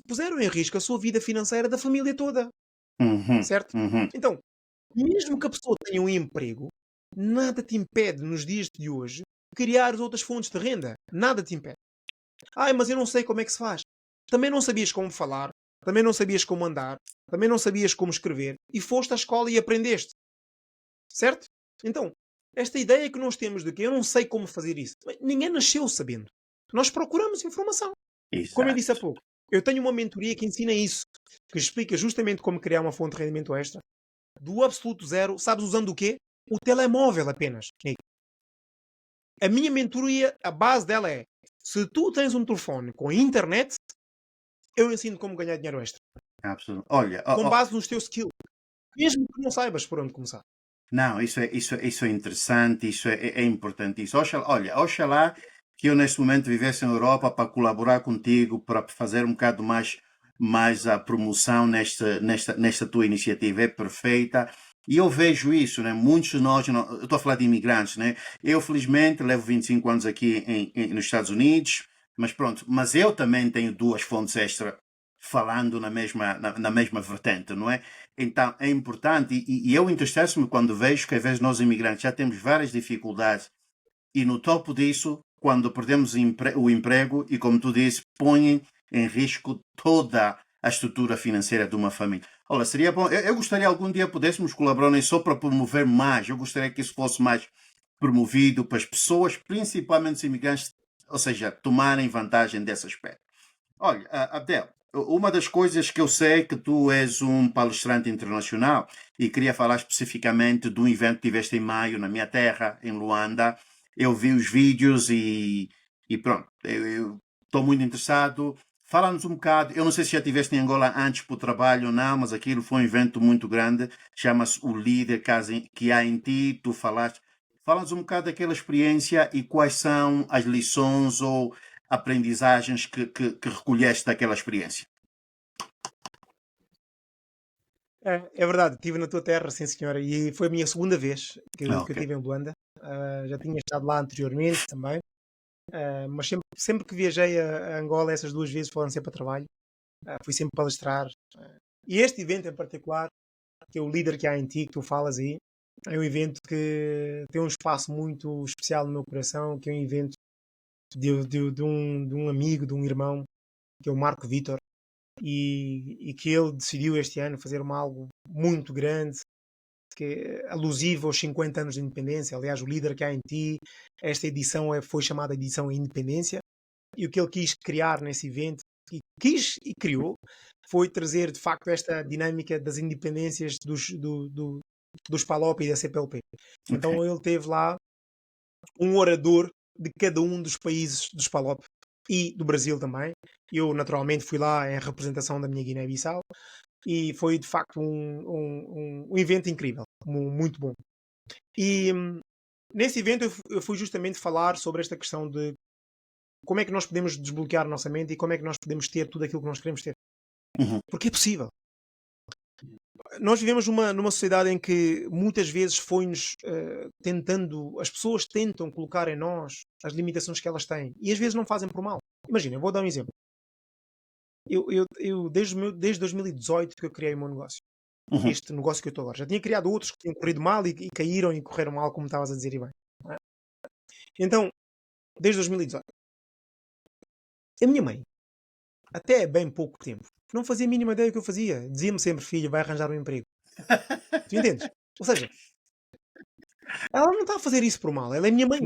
[SPEAKER 2] puseram em risco a sua vida financeira da família toda.
[SPEAKER 1] Uhum,
[SPEAKER 2] Certo?
[SPEAKER 1] uhum.
[SPEAKER 2] Então, mesmo que a pessoa tenha um emprego, nada te impede, nos dias de hoje, criar outras fontes de renda. Nada te impede. Mas eu não sei como é que se faz. Também não sabias como falar, também não sabias como andar, também não sabias como escrever, e foste à escola e aprendeste. Certo? Então, esta ideia que nós temos de que eu não sei como fazer isso, ninguém nasceu sabendo. Nós procuramos informação. Como eu disse há
[SPEAKER 1] Exato.
[SPEAKER 2] pouco, eu tenho uma mentoria que ensina isso, que explica justamente como criar uma fonte de rendimento extra, do absoluto zero, sabes usando o quê? O telemóvel apenas. A minha mentoria, a base dela é, se tu tens um telefone com internet, eu ensino como ganhar dinheiro extra.
[SPEAKER 1] Absolutamente. Olha,
[SPEAKER 2] Com base nos teus skills. Mesmo que não saibas por onde começar.
[SPEAKER 1] não, isso é interessante, é importante. Isso. Oxalá que eu neste momento vivesse em Europa para colaborar contigo, para fazer um bocado mais a promoção nesta tua iniciativa. É perfeita. E eu vejo isso, né? Muitos de nós, eu estou a falar de imigrantes, né? Eu, felizmente, levo 25 anos aqui nos Estados Unidos, mas pronto, mas eu também tenho duas fontes extra falando na mesma vertente, não é? Então, é importante, e eu entristeço-me quando vejo que, às vezes, nós imigrantes já temos várias dificuldades, e no topo disso, quando perdemos o emprego, e como tu disse, põem em risco toda a estrutura financeira de uma família. Olha, seria bom, eu gostaria algum dia pudéssemos colaborar nisso só para promover mais, eu gostaria que isso fosse mais promovido para as pessoas, principalmente os imigrantes, ou seja, tomarem vantagem desse aspecto. Olha, Abdel, uma das coisas que eu sei que tu és um palestrante internacional e queria falar especificamente de um evento que tiveste em maio na minha terra, em Luanda. Eu vi os vídeos e pronto, eu estou muito interessado. Fala-nos um bocado, eu não sei se já estiveste em Angola antes para o trabalho ou não, mas aquilo foi um evento muito grande, chama-se O Líder que há em ti, tu falaste. Fala-nos um bocado daquela experiência e quais são as lições ou aprendizagens que recolheste daquela experiência.
[SPEAKER 2] É verdade, estive na tua terra, sim senhora, e foi a minha segunda vez que eu
[SPEAKER 1] Ok.
[SPEAKER 2] estive em Luanda. Já tinha estado lá anteriormente também, mas sempre que viajei a Angola, essas duas vezes foram sempre a trabalho. Fui sempre palestrar. E este evento em particular, que é o líder que há em ti, que tu falas aí, é um evento que tem um espaço muito especial no meu coração, que é um evento de um amigo, de um irmão, que é o Marco Vítor, e que ele decidiu este ano fazer algo muito grande, que é alusivo aos 50 anos de independência. Aliás, o líder que há em ti, esta edição foi chamada edição Independência, e o que ele quis criar nesse evento, e quis e criou, foi trazer de facto esta dinâmica das independências dos PALOP e da CPLP.
[SPEAKER 1] Ok.
[SPEAKER 2] Então ele teve lá um orador de cada um dos países dos PALOP e do Brasil também. Eu naturalmente fui lá em representação da minha Guiné-Bissau e foi de facto um evento incrível, muito bom. E nesse evento eu fui justamente falar sobre esta questão de como é que nós podemos desbloquear a nossa mente e como é que nós podemos ter tudo aquilo que nós queremos ter.
[SPEAKER 1] Uhum.
[SPEAKER 2] Porque é possível. Nós vivemos numa sociedade em que muitas vezes foi-nos tentando, as pessoas tentam colocar em nós as limitações que elas têm e às vezes não fazem por mal. Imagina, eu vou dar um exemplo. Eu desde 2018 que eu criei o meu negócio.
[SPEAKER 1] Uhum.
[SPEAKER 2] Este negócio que eu estou agora. Já tinha criado outros que tinham corrido mal e caíram e correram mal, como estavas a dizer e bem. Não é? Então, desde 2018. A minha mãe, até bem pouco tempo, não fazia a mínima ideia do que eu fazia. Dizia-me sempre, filho, vai arranjar um emprego. Tu entendes? Ou seja, ela não está a fazer isso por mal, ela é minha mãe.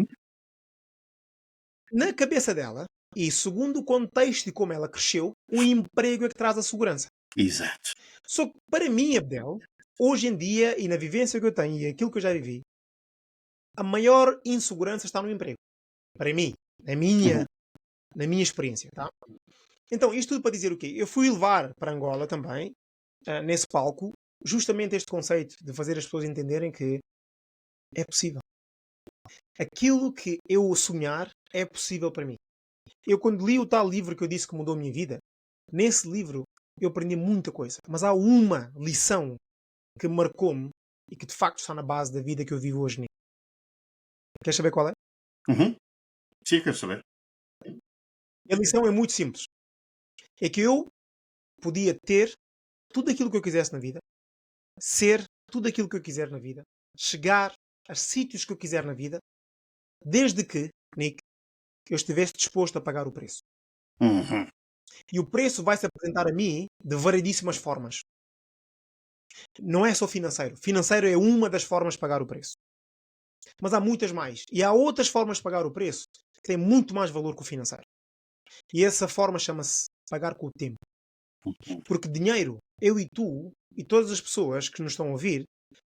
[SPEAKER 2] Na cabeça dela, e segundo o contexto e como ela cresceu, o emprego é que traz a segurança.
[SPEAKER 1] Exato.
[SPEAKER 2] Só que para mim, Abdel, hoje em dia, e na vivência que eu tenho e aquilo que eu já vivi, a maior insegurança está no emprego. Para mim, na
[SPEAKER 1] Uhum.
[SPEAKER 2] minha, na minha experiência, tá? Então, isto tudo para dizer o quê? Eu fui levar para Angola também, nesse palco, justamente este conceito de fazer as pessoas entenderem que é possível. Aquilo que eu sonhar é possível para mim. Eu, quando li o tal livro que eu disse que mudou a minha vida, nesse livro eu aprendi muita coisa. Mas há uma lição que marcou-me e que de facto está na base da vida que eu vivo hoje. Queres saber qual é?
[SPEAKER 1] Uhum. Sim, quero saber.
[SPEAKER 2] A lição é muito simples. É que eu podia ter tudo aquilo que eu quisesse na vida, ser tudo aquilo que eu quiser na vida, chegar a sítios que eu quiser na vida, desde que, Nick, eu estivesse disposto a pagar o preço.
[SPEAKER 1] Uhum.
[SPEAKER 2] E o preço vai se apresentar a mim de variedíssimas formas. Não é só financeiro. Financeiro é uma das formas de pagar o preço. Mas há muitas mais. E há outras formas de pagar o preço que têm muito mais valor que o financeiro. E essa forma chama-se pagar com o tempo.
[SPEAKER 1] Uhum.
[SPEAKER 2] Porque dinheiro, eu e tu, e todas as pessoas que nos estão a ouvir,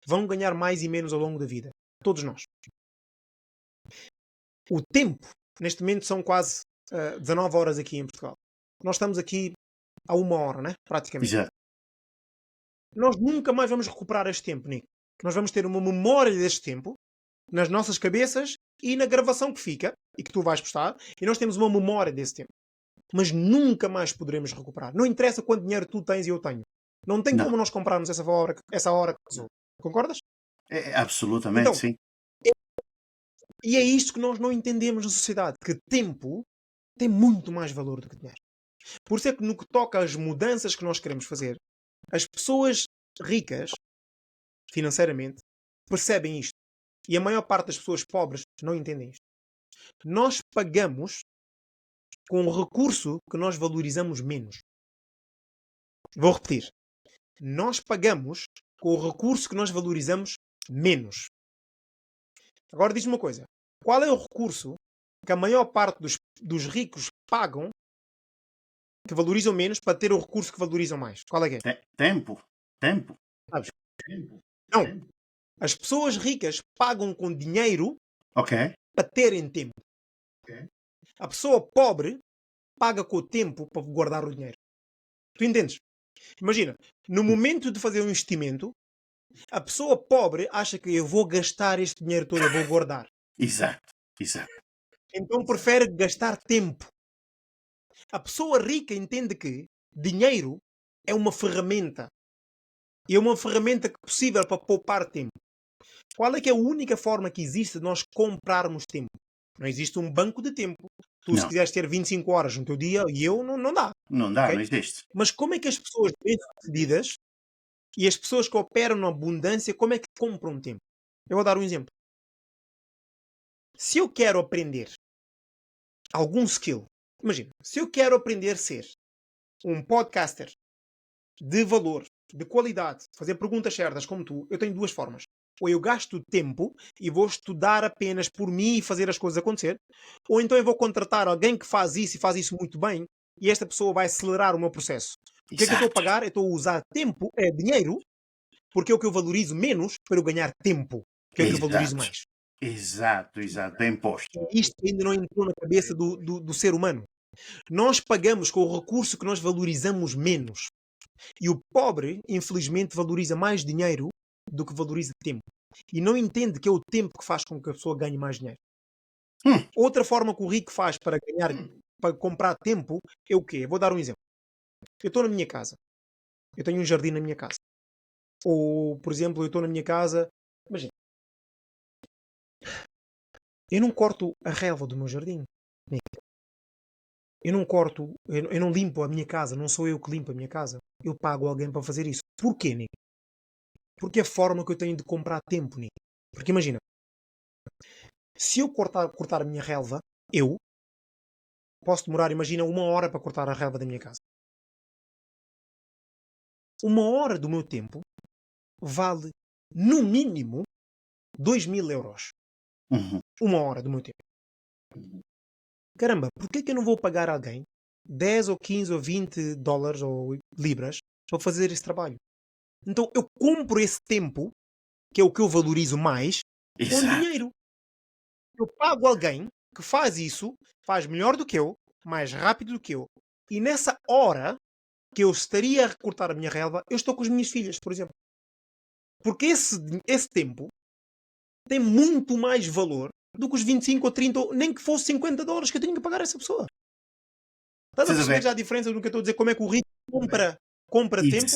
[SPEAKER 2] vão ganhar mais e menos ao longo da vida. Todos nós. O tempo, neste momento, são quase 19 horas aqui em Portugal. Nós estamos aqui há 1 hora, né? Praticamente.
[SPEAKER 1] Exato.
[SPEAKER 2] Nós nunca mais vamos recuperar este tempo, Nico. Nós vamos ter uma memória deste tempo nas nossas cabeças e na gravação que fica e que tu vais postar, e nós temos uma memória desse tempo. Mas nunca mais poderemos recuperar. Não interessa quanto dinheiro tu tens e eu tenho. Não tem
[SPEAKER 1] Não.
[SPEAKER 2] como nós comprarmos essa hora que passou. Concordas?
[SPEAKER 1] Absolutamente,
[SPEAKER 2] Então,
[SPEAKER 1] sim.
[SPEAKER 2] e é isto que nós não entendemos na sociedade, que tempo tem muito mais valor do que dinheiro. Por isso é que no que toca às mudanças que nós queremos fazer, as pessoas ricas, financeiramente, percebem isto. E a maior parte das pessoas pobres não entendem isto. Nós pagamos com um recurso que nós valorizamos menos. Vou repetir. Nós pagamos com o recurso que nós valorizamos menos. Agora diz-me uma coisa. Qual é o recurso que a maior parte dos ricos pagam que valorizam menos para ter o recurso que valorizam mais. Qual é que é?
[SPEAKER 1] Tempo. Tempo.
[SPEAKER 2] Sabes? Não. As pessoas ricas pagam com dinheiro
[SPEAKER 1] Ok.
[SPEAKER 2] para terem tempo. A pessoa pobre paga com o tempo para guardar o dinheiro. Tu entendes? Imagina, no momento de fazer um investimento, a pessoa pobre acha que eu vou gastar este dinheiro todo, eu vou guardar.
[SPEAKER 1] Exato. Exato.
[SPEAKER 2] Então prefere gastar tempo. A pessoa rica entende que dinheiro é uma ferramenta. E é uma ferramenta possível para poupar tempo. Qual é que é a única forma que existe de nós comprarmos tempo? Não existe um banco de tempo. Tu, se
[SPEAKER 1] Não.
[SPEAKER 2] quiseres ter 25 horas no teu dia, e eu, não dá.
[SPEAKER 1] Não dá,
[SPEAKER 2] Ok?
[SPEAKER 1] não existe.
[SPEAKER 2] Mas como é que as pessoas bem-sucedidas e as pessoas que operam na abundância, como é que compram tempo? Eu vou dar um exemplo. Se eu quero aprender algum skill, imagina, se eu quero aprender a ser um podcaster de valor, de qualidade, fazer perguntas certas como tu, eu tenho duas formas. Ou eu gasto tempo e vou estudar apenas por mim e fazer as coisas acontecer, ou então eu vou contratar alguém que faz isso e faz isso muito bem, e esta pessoa vai acelerar o meu processo. O que é que eu estou a
[SPEAKER 1] Exato.
[SPEAKER 2] pagar? Eu estou a usar tempo, é dinheiro, porque é o que eu valorizo menos para eu ganhar tempo, que é o que eu valorizo
[SPEAKER 1] Exato.
[SPEAKER 2] mais.
[SPEAKER 1] Exato. Exato. Bem posto.
[SPEAKER 2] Isto ainda não entrou na cabeça do ser humano. Nós pagamos com o recurso que nós valorizamos menos. E o pobre, infelizmente, valoriza mais dinheiro do que valoriza tempo. E não entende que é o tempo que faz com que a pessoa ganhe mais dinheiro.
[SPEAKER 1] Hum.
[SPEAKER 2] Outra forma que o rico faz para ganhar, para comprar tempo, é o quê? Eu vou dar um exemplo. Eu estou na minha casa. Eu tenho um jardim na minha casa. Ou, por exemplo, eu estou na minha casa. Imagina. Eu não corto a relva do meu jardim. Eu não corto, eu não limpo a minha casa. Não sou eu que limpo a minha casa. Eu pago alguém para fazer isso. Porquê, Nick? Porque é a forma que eu tenho de comprar tempo, Nick. Porque imagina, se eu cortar a minha relva, eu posso demorar, imagina, 1 hora para cortar a relva da minha casa. 1 hora do meu tempo vale, no mínimo, 2.000 euros.
[SPEAKER 1] Uhum.
[SPEAKER 2] 1 hora do meu tempo. Caramba, por que eu não vou pagar alguém 10 ou 15 ou 20 dólares ou libras para fazer esse trabalho? Então eu compro esse tempo, que é o que eu valorizo mais, com
[SPEAKER 1] Exato.
[SPEAKER 2] dinheiro. Eu pago alguém que faz isso, faz melhor do que eu, mais rápido do que eu. E nessa hora que eu estaria a recortar a minha relva, eu estou com as minhas filhas, por exemplo. Porque esse tempo tem muito mais valor do que os 25 ou 30, ou nem que fosse 50 dólares que eu tenho que pagar a essa pessoa. Estás a
[SPEAKER 1] Estás a
[SPEAKER 2] perceber
[SPEAKER 1] ver?
[SPEAKER 2] já a diferença do que eu estou a dizer? Como é que o rico compra tempo?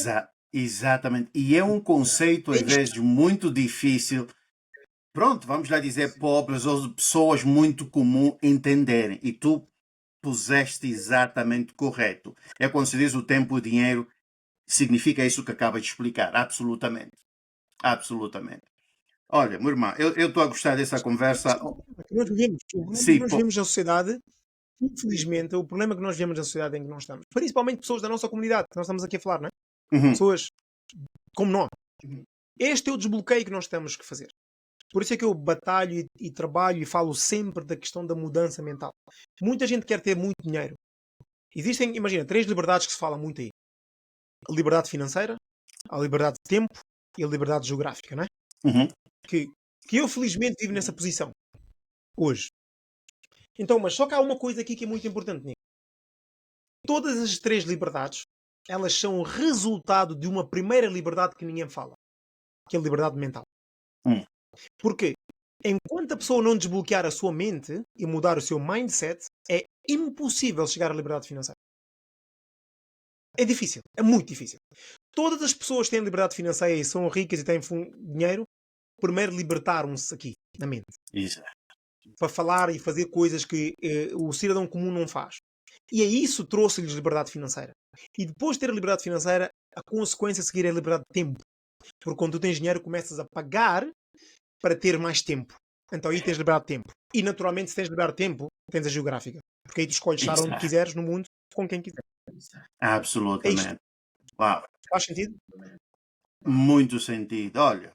[SPEAKER 1] Exatamente. E é um conceito,
[SPEAKER 2] É
[SPEAKER 1] às
[SPEAKER 2] isto.
[SPEAKER 1] vezes, muito difícil. Pronto, vamos lá dizer, pobres ou pessoas muito comuns entenderem. E tu puseste exatamente correto. É quando se diz o tempo e o dinheiro, significa isso que acaba de explicar. Absolutamente. Absolutamente. Olha, meu irmão, eu estou a gostar dessa conversa.
[SPEAKER 2] Que nós vivemos. O problema que
[SPEAKER 1] Sim,
[SPEAKER 2] nós vivemos na sociedade, infelizmente, o problema que nós vivemos na sociedade em que nós estamos, principalmente pessoas da nossa comunidade, que nós estamos aqui a falar, não é?
[SPEAKER 1] Uhum.
[SPEAKER 2] Pessoas como nós. Este é o desbloqueio que nós temos que fazer. Por isso é que eu batalho e trabalho e falo sempre da questão da mudança mental. Muita gente quer ter muito dinheiro. Existem, imagina, 3 liberdades que se fala muito aí. A liberdade financeira, a liberdade de tempo e a liberdade geográfica, não é?
[SPEAKER 1] Uhum.
[SPEAKER 2] Que, que eu felizmente vivo nessa posição. Hoje. Então, mas só que há uma coisa aqui que é muito importante, Nico. Todas as 3 liberdades, elas são resultado de uma primeira liberdade que ninguém fala. Que é a liberdade mental.
[SPEAKER 1] Hum.
[SPEAKER 2] Porque enquanto a pessoa não desbloquear a sua mente e mudar o seu mindset, é impossível chegar à liberdade financeira. É difícil, é muito difícil. Todas as pessoas que têm liberdade financeira e são ricas e têm dinheiro, primeiro libertaram-se aqui, na mente,
[SPEAKER 1] Exato.
[SPEAKER 2] para falar e fazer coisas que o cidadão comum não faz. E é isso que trouxe-lhes liberdade financeira. E depois de ter a liberdade financeira, a consequência a seguir é a liberdade de tempo. Porque quando tu tens dinheiro, começas a pagar para ter mais tempo. Então aí tens liberdade de tempo. E naturalmente, se tens liberdade de tempo, tens a geográfica. Porque aí tu escolhes estar onde
[SPEAKER 1] Exato.
[SPEAKER 2] quiseres no mundo, com quem quiser. É isto.
[SPEAKER 1] Absolutamente. Uau.
[SPEAKER 2] Faz sentido?
[SPEAKER 1] Muito sentido. Olha,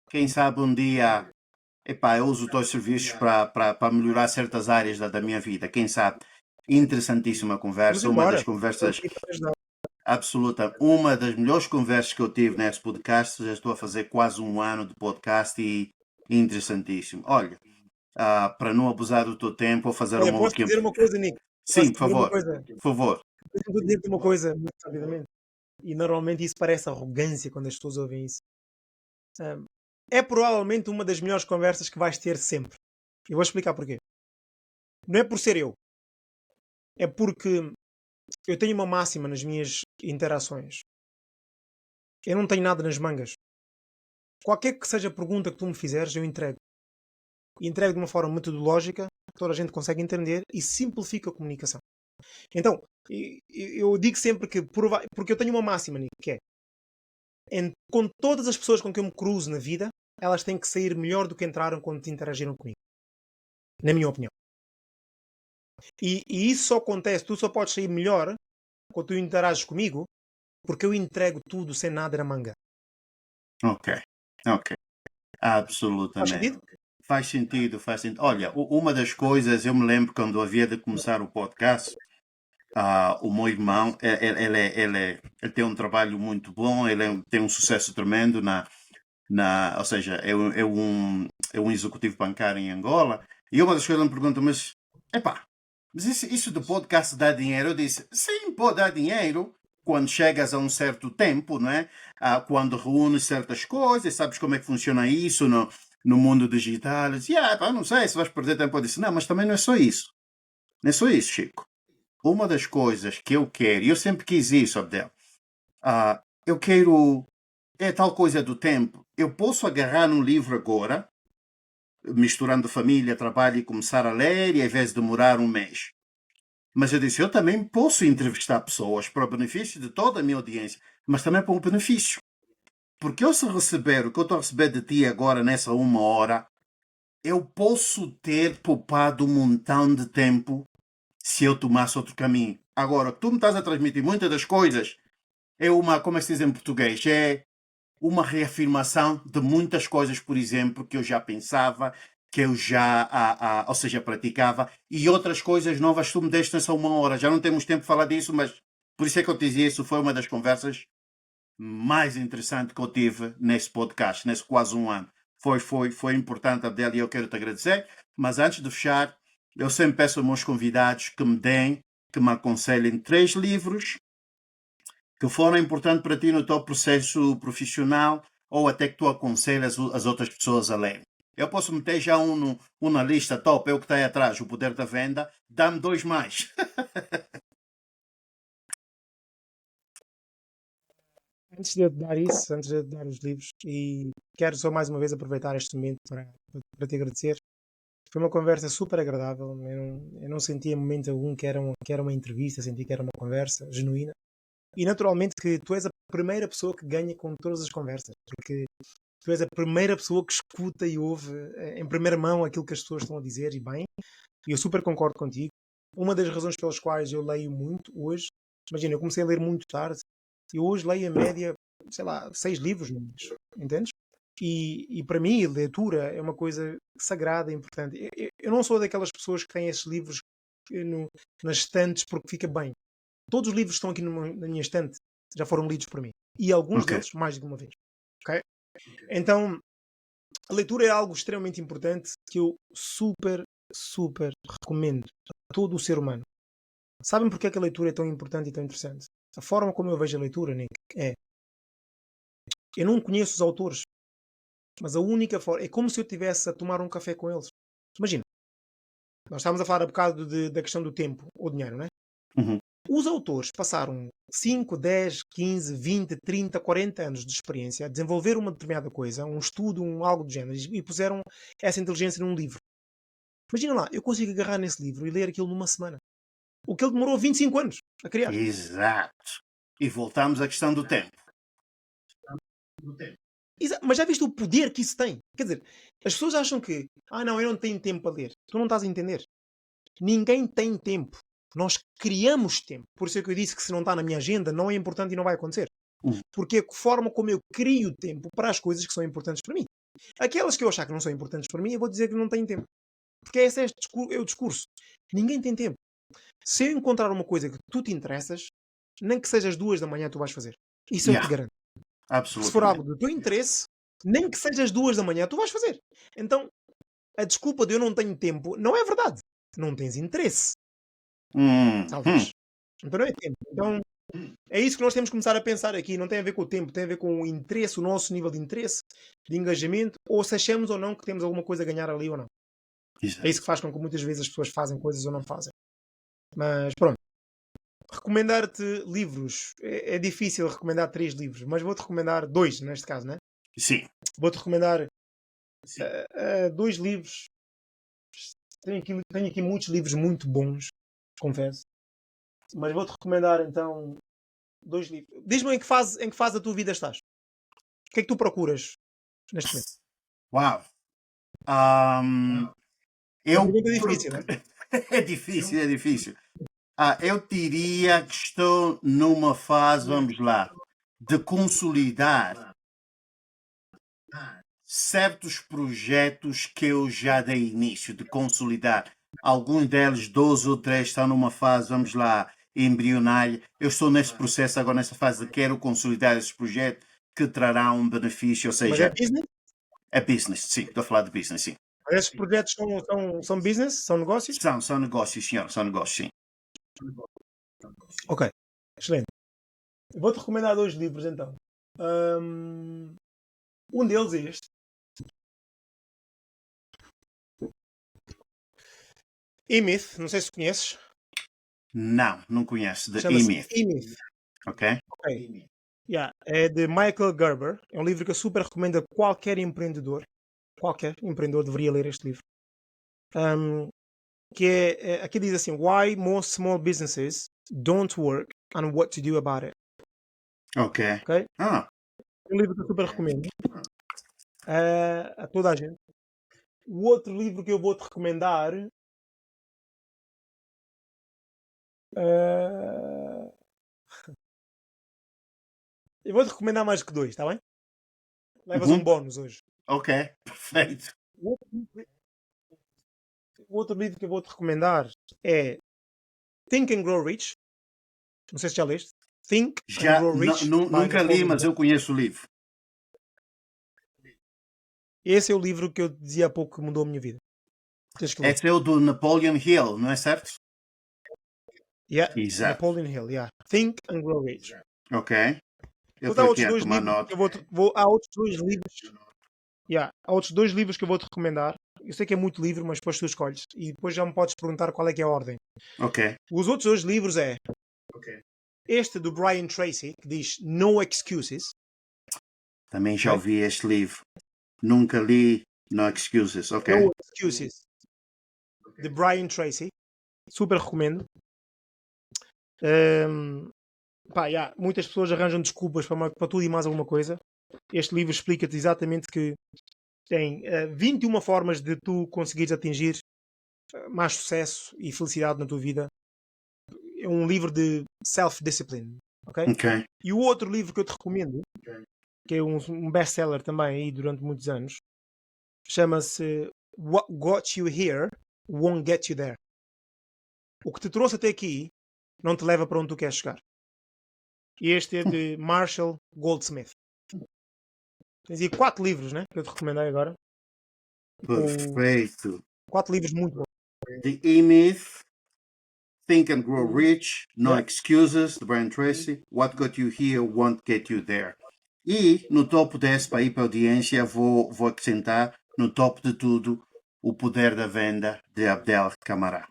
[SPEAKER 1] quem sabe um dia, epá, eu uso os teus serviços para melhorar certas áreas da minha vida. Quem sabe? Interessantíssima
[SPEAKER 2] Vamos
[SPEAKER 1] conversa, uma
[SPEAKER 2] embora.
[SPEAKER 1] das
[SPEAKER 2] Estou
[SPEAKER 1] conversas
[SPEAKER 2] aqui para ajudar.
[SPEAKER 1] absoluta, uma das melhores conversas que eu tive nesse podcast. Já estou a fazer quase um ano de podcast e interessantíssimo. Olha, para não abusar do teu tempo, vou fazer
[SPEAKER 2] Olha,
[SPEAKER 1] uma
[SPEAKER 2] posso
[SPEAKER 1] última.
[SPEAKER 2] dizer uma coisa, Nico?
[SPEAKER 1] Sim,
[SPEAKER 2] Posso
[SPEAKER 1] por
[SPEAKER 2] dizer uma
[SPEAKER 1] favor,
[SPEAKER 2] coisa?
[SPEAKER 1] por favor.
[SPEAKER 2] Deixa-me dizer-te uma coisa, muito rapidamente. E normalmente isso parece arrogância quando as pessoas ouvem isso. Ah, É provavelmente uma das melhores conversas que vais ter sempre. Eu vou explicar porquê. Não é por ser eu. É porque eu tenho uma máxima nas minhas interações. Eu não tenho nada nas mangas. Qualquer que seja a pergunta que tu me fizeres, eu entrego. E entrego de uma forma metodológica que toda a gente consegue entender e simplifica a comunicação. Então, eu digo sempre que, porque eu tenho uma máxima, Nico, que é, com todas as pessoas com quem eu me cruzo na vida, elas têm que sair melhor do que entraram quando te interagiram comigo. Na minha opinião. E isso só acontece, tu só podes sair melhor quando tu interages comigo, porque eu entrego tudo sem nada na manga.
[SPEAKER 1] Ok, ok.
[SPEAKER 2] Faz
[SPEAKER 1] Absolutamente.
[SPEAKER 2] sentido?
[SPEAKER 1] Faz sentido, faz sentido. Olha, uma das coisas, eu me lembro quando havia de começar o podcast, o meu irmão, ele tem um trabalho muito bom, tem um sucesso tremendo ou seja, é um executivo bancário em Angola. E uma das coisas ele me pergunta, mas isso do podcast dá dinheiro? Eu disse, sim, pode dar dinheiro quando chegas a um certo tempo, não é? Quando reúnes certas coisas, sabes como é que funciona isso no mundo digital. Eu disse, não sei se vais perder tempo. Eu disse, não, mas também não é só isso. Não é só isso, Chico. Uma das coisas que eu quero, e eu sempre quis isso, Abdel, eu quero, é tal coisa do tempo. Eu posso agarrar um livro agora, misturando família, trabalho e começar a ler, e ao invés de demorar um mês. Mas eu disse, eu também posso entrevistar pessoas para o benefício de toda a minha audiência, mas também para o benefício. Porque eu se receber o que eu estou a receber de ti agora nessa uma hora, eu posso ter poupado um montão de tempo se eu tomasse outro caminho. Agora, tu me estás a transmitir muitas das coisas, é uma, como é que se diz em português, é uma reafirmação de muitas coisas, por exemplo, que eu já pensava, que eu já, ou seja, praticava, e outras coisas novas tu me deste nessa uma hora. Já não temos tempo de falar disso, mas por isso é que eu te dizia, isso foi uma das conversas mais interessantes que eu tive nesse podcast, nesse quase um ano. Foi importante, Abdel, e eu quero te agradecer. Mas antes de fechar, eu sempre peço aos meus convidados que me aconselhem 3 livros que foram importantes para ti no teu processo profissional ou até que tu aconselhas as outras pessoas a lerem. Eu posso meter já um na lista top, eu que está aí atrás, O Poder da Venda, dá-me 2 mais.
[SPEAKER 2] Antes de eu te dar isso, antes de eu te dar os livros, e quero só mais uma vez aproveitar este momento para te agradecer. Foi uma conversa super agradável. Eu não senti em momento algum que era uma entrevista, senti que era uma conversa genuína. E naturalmente que tu és a primeira pessoa que ganha com todas as conversas, porque tu és a primeira pessoa que escuta e ouve em primeira mão aquilo que as pessoas estão a dizer, e bem, e eu super concordo contigo. Uma das razões pelas quais eu leio muito hoje, imagina, eu comecei a ler muito tarde, e hoje leio a média, sei lá, 6 livros no mês, entendes? E para mim, leitura é uma coisa sagrada e importante. Eu não sou daquelas pessoas que têm esses livros nas estantes porque fica bem. Todos os livros que estão aqui na minha estante já foram lidos por mim. E alguns
[SPEAKER 1] Ok.
[SPEAKER 2] deles mais de uma vez. Ok? Então, a leitura é algo extremamente importante que eu super, super recomendo a todo o ser humano. Sabem porque é que a leitura é tão importante e tão interessante? A forma como eu vejo a leitura, Nick, é... Eu não conheço os autores, mas a única forma... É como se eu estivesse a tomar um café com eles. Imagina, nós estávamos a falar há bocado da questão do tempo ou dinheiro, não é?
[SPEAKER 1] Uhum.
[SPEAKER 2] Os autores passaram 5, 10, 15, 20, 30, 40 anos de experiência a desenvolver uma determinada coisa, um estudo, algo do género, e puseram essa inteligência num livro. Imagina lá, eu consigo agarrar nesse livro e ler aquilo numa semana. O que ele demorou 25 anos a criar.
[SPEAKER 1] Exato. E voltamos à questão do tempo.
[SPEAKER 2] Mas já viste o poder que isso tem? Quer dizer, as pessoas acham que, não, eu não tenho tempo para ler. Tu não estás a entender. Ninguém tem tempo. Nós criamos tempo. Por isso é que eu disse que se não está na minha agenda, não é importante e não vai acontecer. Porque é a forma como eu crio tempo para as coisas que são importantes para mim. Aquelas que eu achar que não são importantes para mim, eu vou dizer que não tenho tempo. Porque esse é o discurso. Ninguém tem tempo. Se eu encontrar uma coisa que tu te interessas, nem que seja às 2 da manhã tu vais fazer. Isso eu te
[SPEAKER 1] Yeah,
[SPEAKER 2] garanto. Se for
[SPEAKER 1] absolutamente.
[SPEAKER 2] algo do teu interesse, nem que seja às 2 da manhã tu vais fazer. Então, a desculpa de eu não tenho tempo não é verdade. Não tens interesse,
[SPEAKER 1] Hum, hum.
[SPEAKER 2] talvez. Então não é tempo. Então, é isso que nós temos que começar a pensar aqui. Não tem a ver com o tempo, tem a ver com o interesse, o nosso nível de interesse, de engajamento, ou se achamos ou não que temos alguma coisa a ganhar ali ou não. É isso
[SPEAKER 1] Exato.
[SPEAKER 2] que faz com que muitas vezes as pessoas fazem coisas ou não fazem. Mas pronto. Recomendar-te livros. É difícil recomendar 3 livros, mas vou-te recomendar 2 neste caso, né?
[SPEAKER 1] Sim.
[SPEAKER 2] Vou-te recomendar 2 livros. Tenho aqui muitos livros muito bons, confesso. Mas vou-te recomendar então 2 livros. Diz-me em que fase da tua vida estás. O que é que tu procuras neste momento?
[SPEAKER 1] Uau. Ahm,
[SPEAKER 2] Uma
[SPEAKER 1] eu
[SPEAKER 2] pergunta difícil, né?
[SPEAKER 1] é difícil, é difícil. Eu diria que estou numa fase, vamos lá, de consolidar certos projetos que eu já dei início, de consolidar. Alguns deles, 12 ou 3, estão numa fase, vamos lá, embrionária. Eu estou nesse processo agora, nessa fase de quero consolidar esses projetos que trarão um benefício, ou
[SPEAKER 2] Mas é
[SPEAKER 1] seja,
[SPEAKER 2] business?
[SPEAKER 1] é business, sim, estou a falar de business, sim.
[SPEAKER 2] Esses projetos são business? São negócios?
[SPEAKER 1] São negócios, senhor, são negócios, sim.
[SPEAKER 2] Ok, excelente. Vou-te recomendar 2 livros então. Um deles é este. E-Myth, não sei se conheces.
[SPEAKER 1] Não conheço, de
[SPEAKER 2] Chama-se
[SPEAKER 1] E-Myth,
[SPEAKER 2] E-Myth.
[SPEAKER 1] ok?
[SPEAKER 2] Ok. Yeah. É de Michael Gerber. É um livro que eu super recomendo a qualquer empreendedor. Qualquer empreendedor deveria ler este livro. Um, aqui diz assim: Why most small businesses don't work and what to do about it.
[SPEAKER 1] Ok.
[SPEAKER 2] Ok?
[SPEAKER 1] Ah,
[SPEAKER 2] É um livro que eu super recomendo a toda a gente. O outro livro que eu vou-te recomendar. eh, eu vou-te recomendar mais que 2, está bem? Levas um
[SPEAKER 1] uhum,
[SPEAKER 2] bónus hoje.
[SPEAKER 1] ok, perfeito.
[SPEAKER 2] O outro, o outro livro que eu vou-te recomendar é Think and Grow Rich. Não sei se já leste. Think and
[SPEAKER 1] Já
[SPEAKER 2] Grow Rich by
[SPEAKER 1] nunca li,
[SPEAKER 2] Napoleon
[SPEAKER 1] mas
[SPEAKER 2] Hill.
[SPEAKER 1] eu conheço o livro.
[SPEAKER 2] Esse é o livro que eu dizia há pouco que mudou a minha vida. Tens que ler.
[SPEAKER 1] Esse é o do Napoleon Hill, não é certo?
[SPEAKER 2] Yeah,
[SPEAKER 1] Exato.
[SPEAKER 2] Napoleon Hill, yeah. Think and Grow Rich.
[SPEAKER 1] Ok. Eu
[SPEAKER 2] Depois
[SPEAKER 1] estou
[SPEAKER 2] há
[SPEAKER 1] aqui
[SPEAKER 2] outros
[SPEAKER 1] a
[SPEAKER 2] 2
[SPEAKER 1] tomar
[SPEAKER 2] livros que
[SPEAKER 1] nota.
[SPEAKER 2] há outros 2 livros. Yeah, há outros 2 livros que eu vou-te recomendar. Eu sei que é muito livro, mas depois tu escolhes. E depois já me podes perguntar qual é que é a ordem.
[SPEAKER 1] Ok.
[SPEAKER 2] Os outros 2 livros é este do Brian Tracy, que diz No Excuses.
[SPEAKER 1] Também já
[SPEAKER 2] Okay?
[SPEAKER 1] ouvi este livro. Nunca li No Excuses. Ok.
[SPEAKER 2] No Excuses, de Brian Tracy. Super recomendo. Um, muitas pessoas arranjam desculpas para tudo e mais alguma coisa. Este livro explica-te exatamente que tem 21 formas de tu conseguires atingir mais sucesso e felicidade na tua vida. É um livro de self-discipline. Okay?
[SPEAKER 1] Ok.
[SPEAKER 2] E o outro livro que eu te recomendo, que é um best-seller também aí durante muitos anos, chama-se What Got You Here Won't Get You There. O que te trouxe até aqui não te leva para onde tu queres chegar. E este é de Marshall Goldsmith. Tens aí 4 livros, né? Que eu te recomendei agora. Com
[SPEAKER 1] Perfeito.
[SPEAKER 2] 4 livros muito bons.
[SPEAKER 1] The E-Myth, Think and Grow Rich, No
[SPEAKER 2] Yeah.
[SPEAKER 1] Excuses, de Brian Tracy. What Got You Here Won't Get You There. E no topo desse, para ir para a audiência, vou acrescentar, no topo de tudo, O Poder da Venda, de Abdel Camará.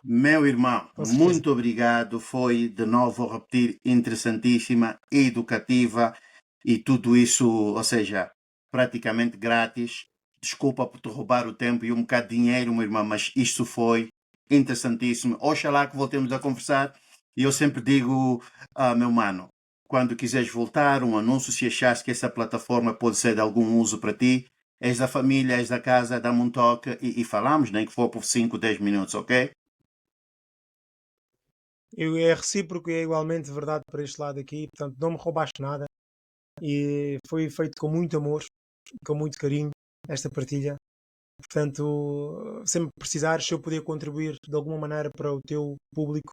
[SPEAKER 1] Meu irmão,
[SPEAKER 2] Com certeza.
[SPEAKER 1] muito obrigado. Foi, de novo, vou repetir, interessantíssima, educativa e tudo isso, ou seja, praticamente grátis. Desculpa por te roubar o tempo e um bocado de dinheiro, meu irmão, mas isto foi interessantíssimo. Oxalá que voltemos a conversar. E eu sempre digo, meu mano, quando quiseres voltar, um anúncio, se achares que essa plataforma pode ser de algum uso para ti, és da família, és da casa, dá-me um toque e falamos, nem que for por 5, 10 minutos, ok?
[SPEAKER 2] É recíproco e é igualmente verdade para este lado aqui. Portanto, não me roubaste nada. E foi feito com muito amor, com muito carinho, esta partilha. Portanto, sempre que precisares, se eu puder contribuir de alguma maneira para o teu público,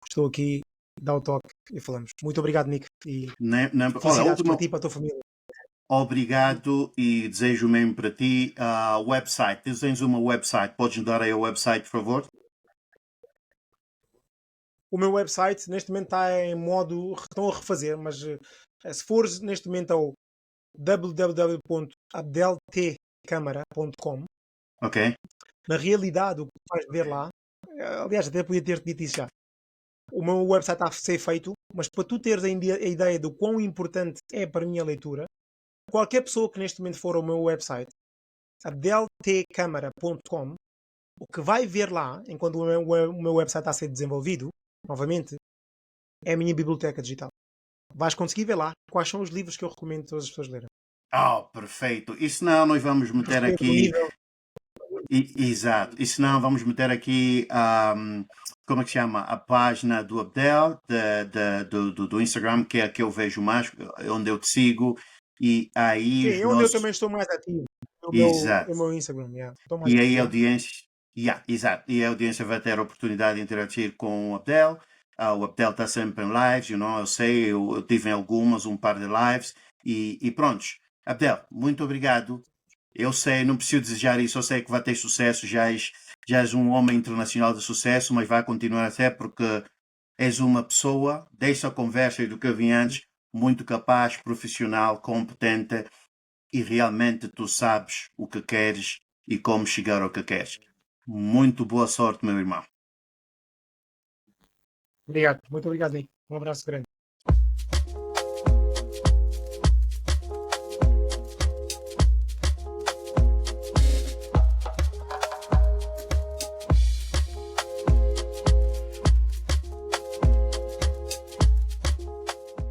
[SPEAKER 2] estou aqui, dá o toque e falamos. Muito obrigado, Nick, e
[SPEAKER 1] Olha, a
[SPEAKER 2] felicidades para
[SPEAKER 1] última,
[SPEAKER 2] ti e para a tua família.
[SPEAKER 1] obrigado e desejo mesmo para ti website. Tu tens uma website, podes dar aí o website, por favor?
[SPEAKER 2] O meu website neste momento está em modo. Estão a refazer, mas se fores neste momento ao www.abdeltcamara.com,
[SPEAKER 1] Ok.
[SPEAKER 2] na realidade o que tu vais ver lá, aliás, até podia ter dito isso já. O meu website está a ser feito, mas para tu teres a ideia do quão importante é para mim a leitura, qualquer pessoa que neste momento for ao meu website, abdeltcamara.com, o que vai ver lá, enquanto o meu website está a ser desenvolvido, novamente, é a minha biblioteca digital. Vais conseguir ver lá quais são os livros que eu recomendo a todas as pessoas lerem.
[SPEAKER 1] Perfeito. E senão nós vamos meter
[SPEAKER 2] Recomendo um
[SPEAKER 1] aqui.
[SPEAKER 2] livro.
[SPEAKER 1] Exato. E senão vamos meter aqui, como é que chama? A página do Abdel, do Instagram, que é a que eu vejo mais, onde eu te sigo. E aí
[SPEAKER 2] Sim,
[SPEAKER 1] os
[SPEAKER 2] é onde eu
[SPEAKER 1] nossos.
[SPEAKER 2] também estou mais ativo.
[SPEAKER 1] Exato.
[SPEAKER 2] O meu Instagram, yeah. Estou mais
[SPEAKER 1] E aí a
[SPEAKER 2] ativo lá.
[SPEAKER 1] audiência. Exato. E a audiência vai ter a oportunidade de interagir com o Abdel. O Abdel está sempre em lives, eu sei, eu tive em algumas, um par de lives. E prontos. Abdel, muito obrigado. Eu sei, não preciso desejar isso, eu sei que vai ter sucesso, já és um homem internacional de sucesso, mas vai continuar a ser porque és uma pessoa, desde a conversa e do que eu vi antes, muito capaz, profissional, competente e realmente tu sabes o que queres e como chegar ao que queres. Muito boa sorte, meu irmão.
[SPEAKER 2] Obrigado. Muito obrigado, Nick. Um abraço grande.